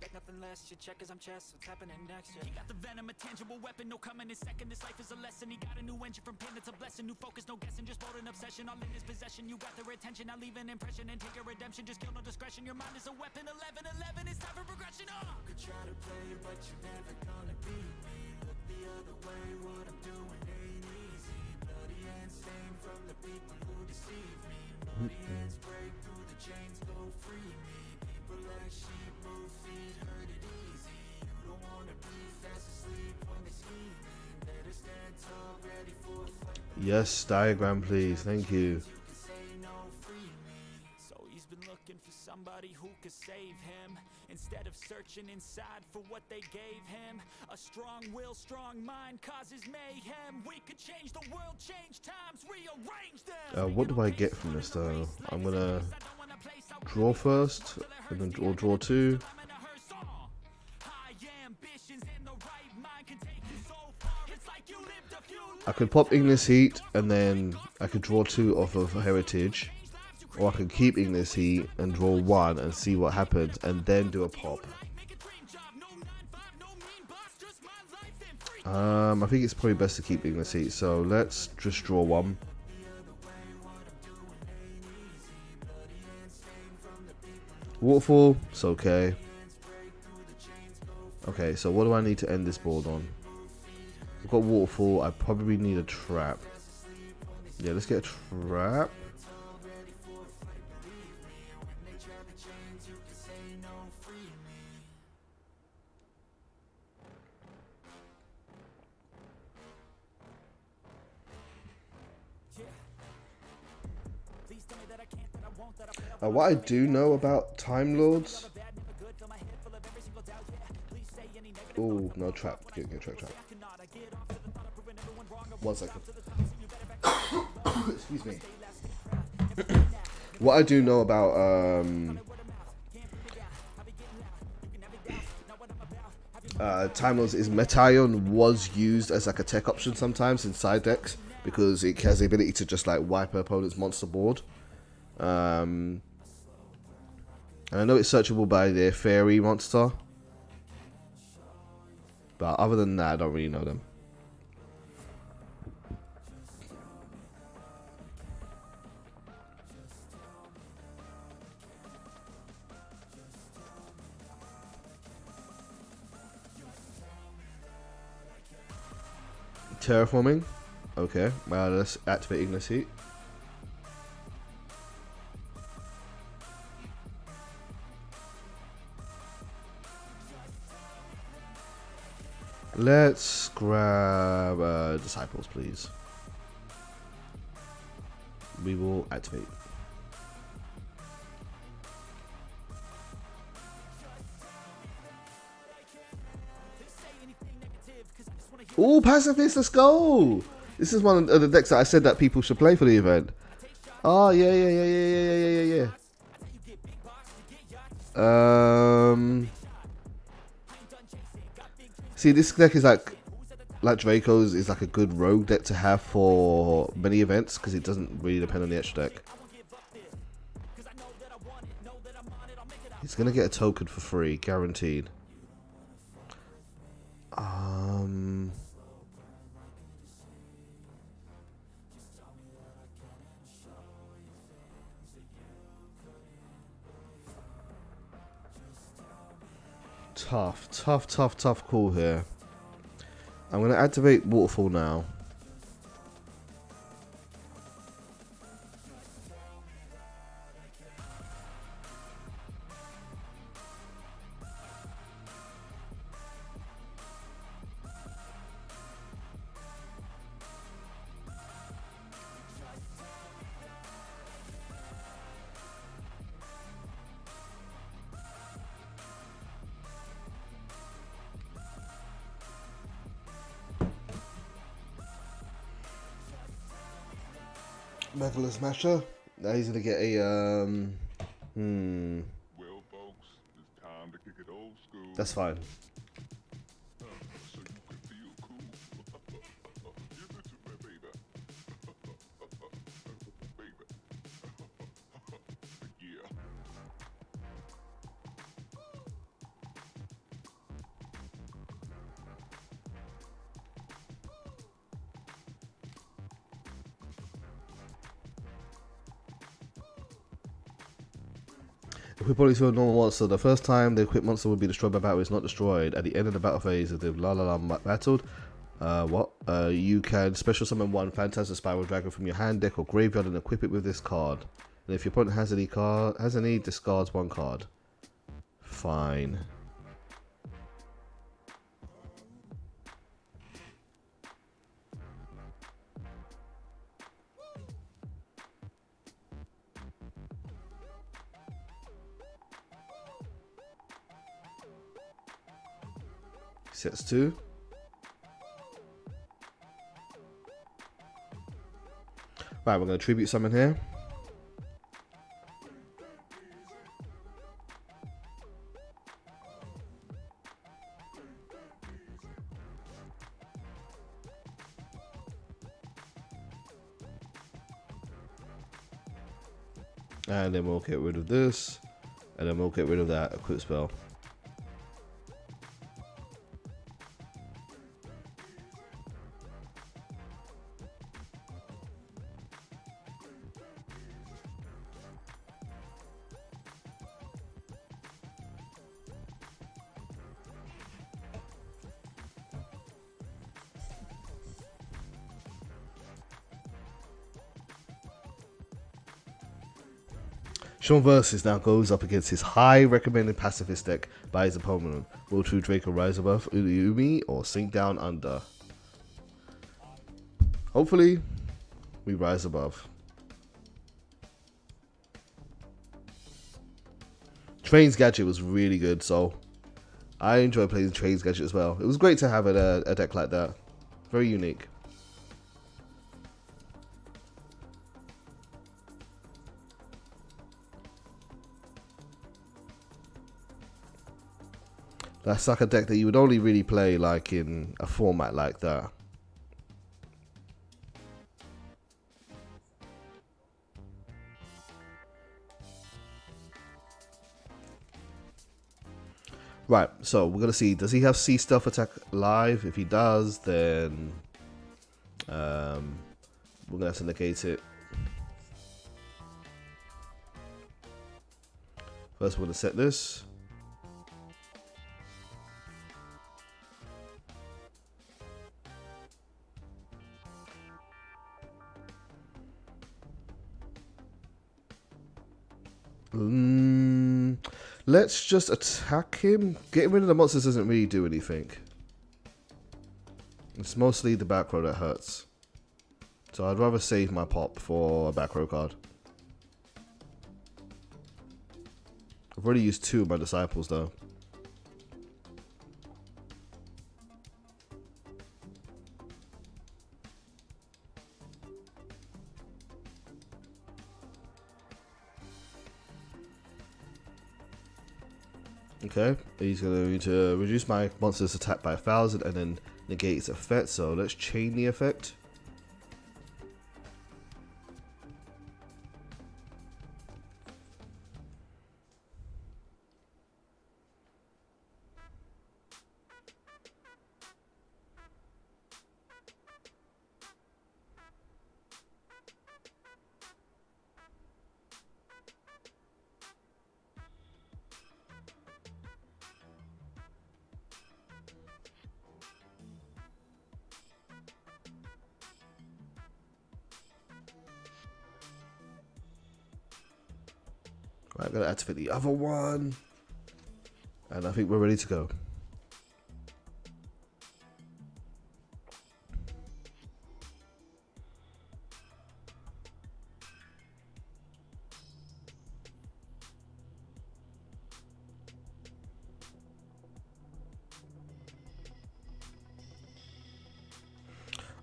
expect nothing less. Your check as I'm chess, what's happening next? Yeah. He got the venom, a tangible weapon, no coming in second. This life is a lesson. He got a new engine from pain, it's a blessing. New focus, no guessing, just bold an obsession. All in his possession, you got their attention. I'll leave an impression and take your redemption. Just kill no discretion. Your mind is a weapon. 11-11, it's time for progression. You could try to play, but you're never gonna beat me. Look the other way, what I'm doing ain't easy. Bloody hands stained from the people who deceive me. Bloody hands break through the chains, go free me. People like sheep move feet, hurt it easy. You don't wanna be fast asleep when they scheming. Better stand tall, ready for a fight. Yes, diagram, please. Thank you. Looking for somebody who could save him instead of searching inside for what they gave him. A strong will, strong mind causes mayhem. We could change the world, change times, rearrange them. What do I get from this though? I'm gonna draw first, and then draw two. I could pop Ignis Heat, and then I could draw two off of Heritage. Or I could keep Ignis Heat and draw one and see what happens, and then do a pop. I think it's probably best to keep Ignis Heat, so let's just draw one. Waterfall, it's okay. Okay, so what do I need to end this board on? I've got Waterfall, I probably need a trap. Yeah, let's get a trap. What I do know about Time Lords. Oh, no trap. Get trap. 1 second. Excuse me. What I do know about Time Lords is Metaion was used as like a tech option sometimes in side decks because it has the ability to just like wipe an opponent's monster board. And I know it's searchable by their fairy monster, but other than that, I don't really know them. Terraforming. Okay, let's activate Ignis Heat. Let's grab Disciples, please. We will activate. Oh, Pacifist, let's go! This is one of the decks that I said that people should play for the event. Oh, yeah. See, this deck is like Draco's is like a good rogue deck to have for many events because it doesn't really depend on the extra deck. He's gonna get a token for free, guaranteed. Tough call here. I'm going to activate Waterfall now. Megalus Smasher. Now he's gonna get a Well, folks, it's time to kick it old school. That's fine. So you can feel cool. Give it to me, baby. Baby. Yeah. Equip only to a normal monster. The first time the equipped monster will be destroyed by battle is not destroyed. At the end of the battle phase, if they've battled, you can special summon one Phantasm Spiral Dragon from your hand, deck, or graveyard and equip it with this card. And if your opponent has any, discards one card. Fine. Sets 2. Right, we're going to tribute summon here. And then we'll get rid of this. And then we'll get rid of that equip spell. Sean Versus now goes up against his high recommended pacifist deck by his opponent. Will True Draco rise above Umi or sink down under? Hopefully, we rise above. Train's Gadget was really good, so I enjoy playing Train's Gadget as well. It was great to have a deck like that. Very unique. That's like a deck that you would only really play like in a format like that. Right, so we're gonna see, does he have C Stealth Attack live? If he does, then we're gonna have to negate it. First we're gonna set this. Let's just attack him. Getting rid of the monsters doesn't really do anything. It's mostly the back row that hurts. So I'd rather save my pop for a back row card. I've already used 2 of my disciples though. Okay, he's going to reduce my monster's attack by 1,000 and then negate its effect. So let's chain the effect. Right, I'm going to activate the other one. And I think we're ready to go.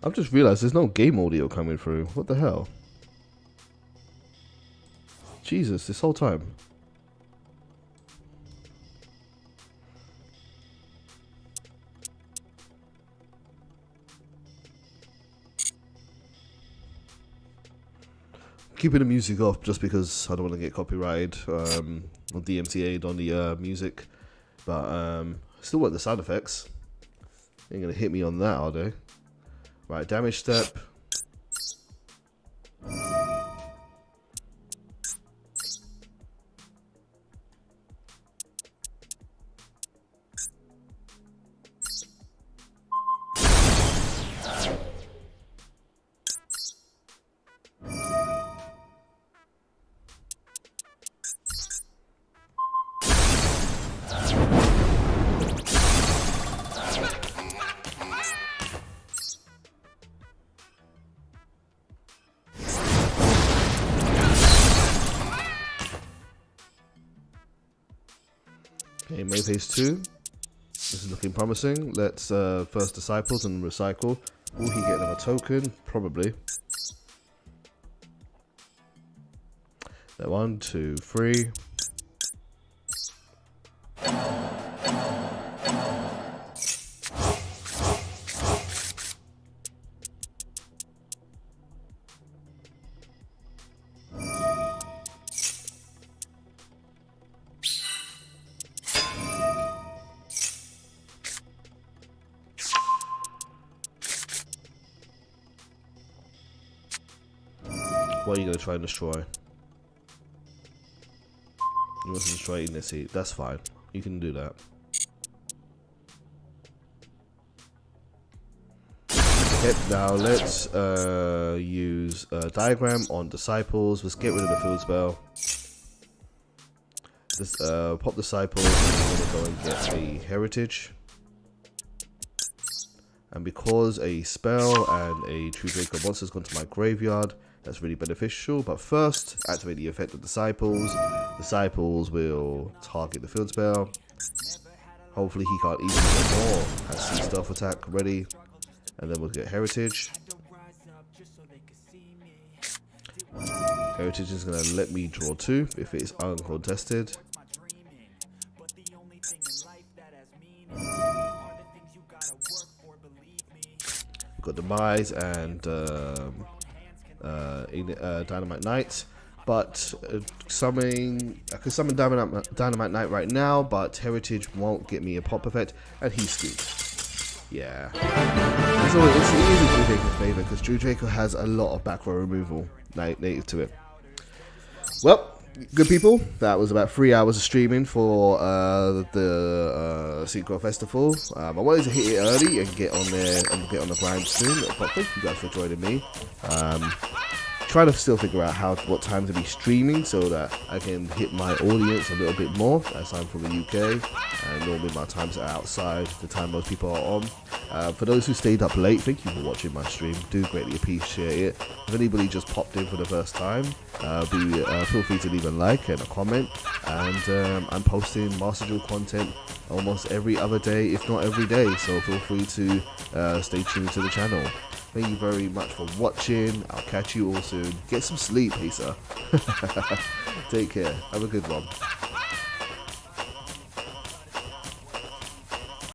I've just realized there's no game audio coming through. What the hell? Jesus, this whole time. Keeping the music off just because I don't want to get copyrighted or DMCA'd on the music. But still want the sound effects. Ain't gonna hit me on that, are they? Right, damage step. main phase 2. This is looking promising. Let's first disciples and recycle. Will he get another token? Probably. 1, 2, 3. What are you going to try and destroy? You want to destroy Ignicy. That's fine. You can do that. Okay, now let's use diagram on disciples. Let's get rid of the field spell. Let's pop disciples. I'm going to go and get a heritage. And because a spell and a true Draco monster has gone to my graveyard, that's really beneficial. But first, activate the effect of disciples. Disciples will target the field spell. Hopefully he can't even get more. Has C stealth attack ready. And then we'll get heritage. Heritage is going to let me draw 2 if it is uncontested. We've got Demise and Dynamite Knight, but I could summon Dynamite Knight right now, but Heritage won't get me a pop effect, and he's screwed. Yeah, it's easy Drew Draco's favour because Drew Draco has a lot of back row removal native to it. Well, good people, that was about 3 hours of streaming for the Synchro Festival. I wanted to hit it early and get on there and get on the grind soon, but thank you guys for joining me. Trying to still figure out what time to be streaming so that I can hit my audience a little bit more, as I'm from the UK and normally my times are outside the time most people are on. For those who stayed up late, thank you for watching my stream, do greatly appreciate it. If anybody just popped in for the first time, feel free to leave a like and a comment, and I'm posting Master Duel content almost every other day, if not every day, so feel free to stay tuned to the channel. Thank you very much for watching. I'll catch you all soon. Get some sleep, Lisa. Take care. Have a good one.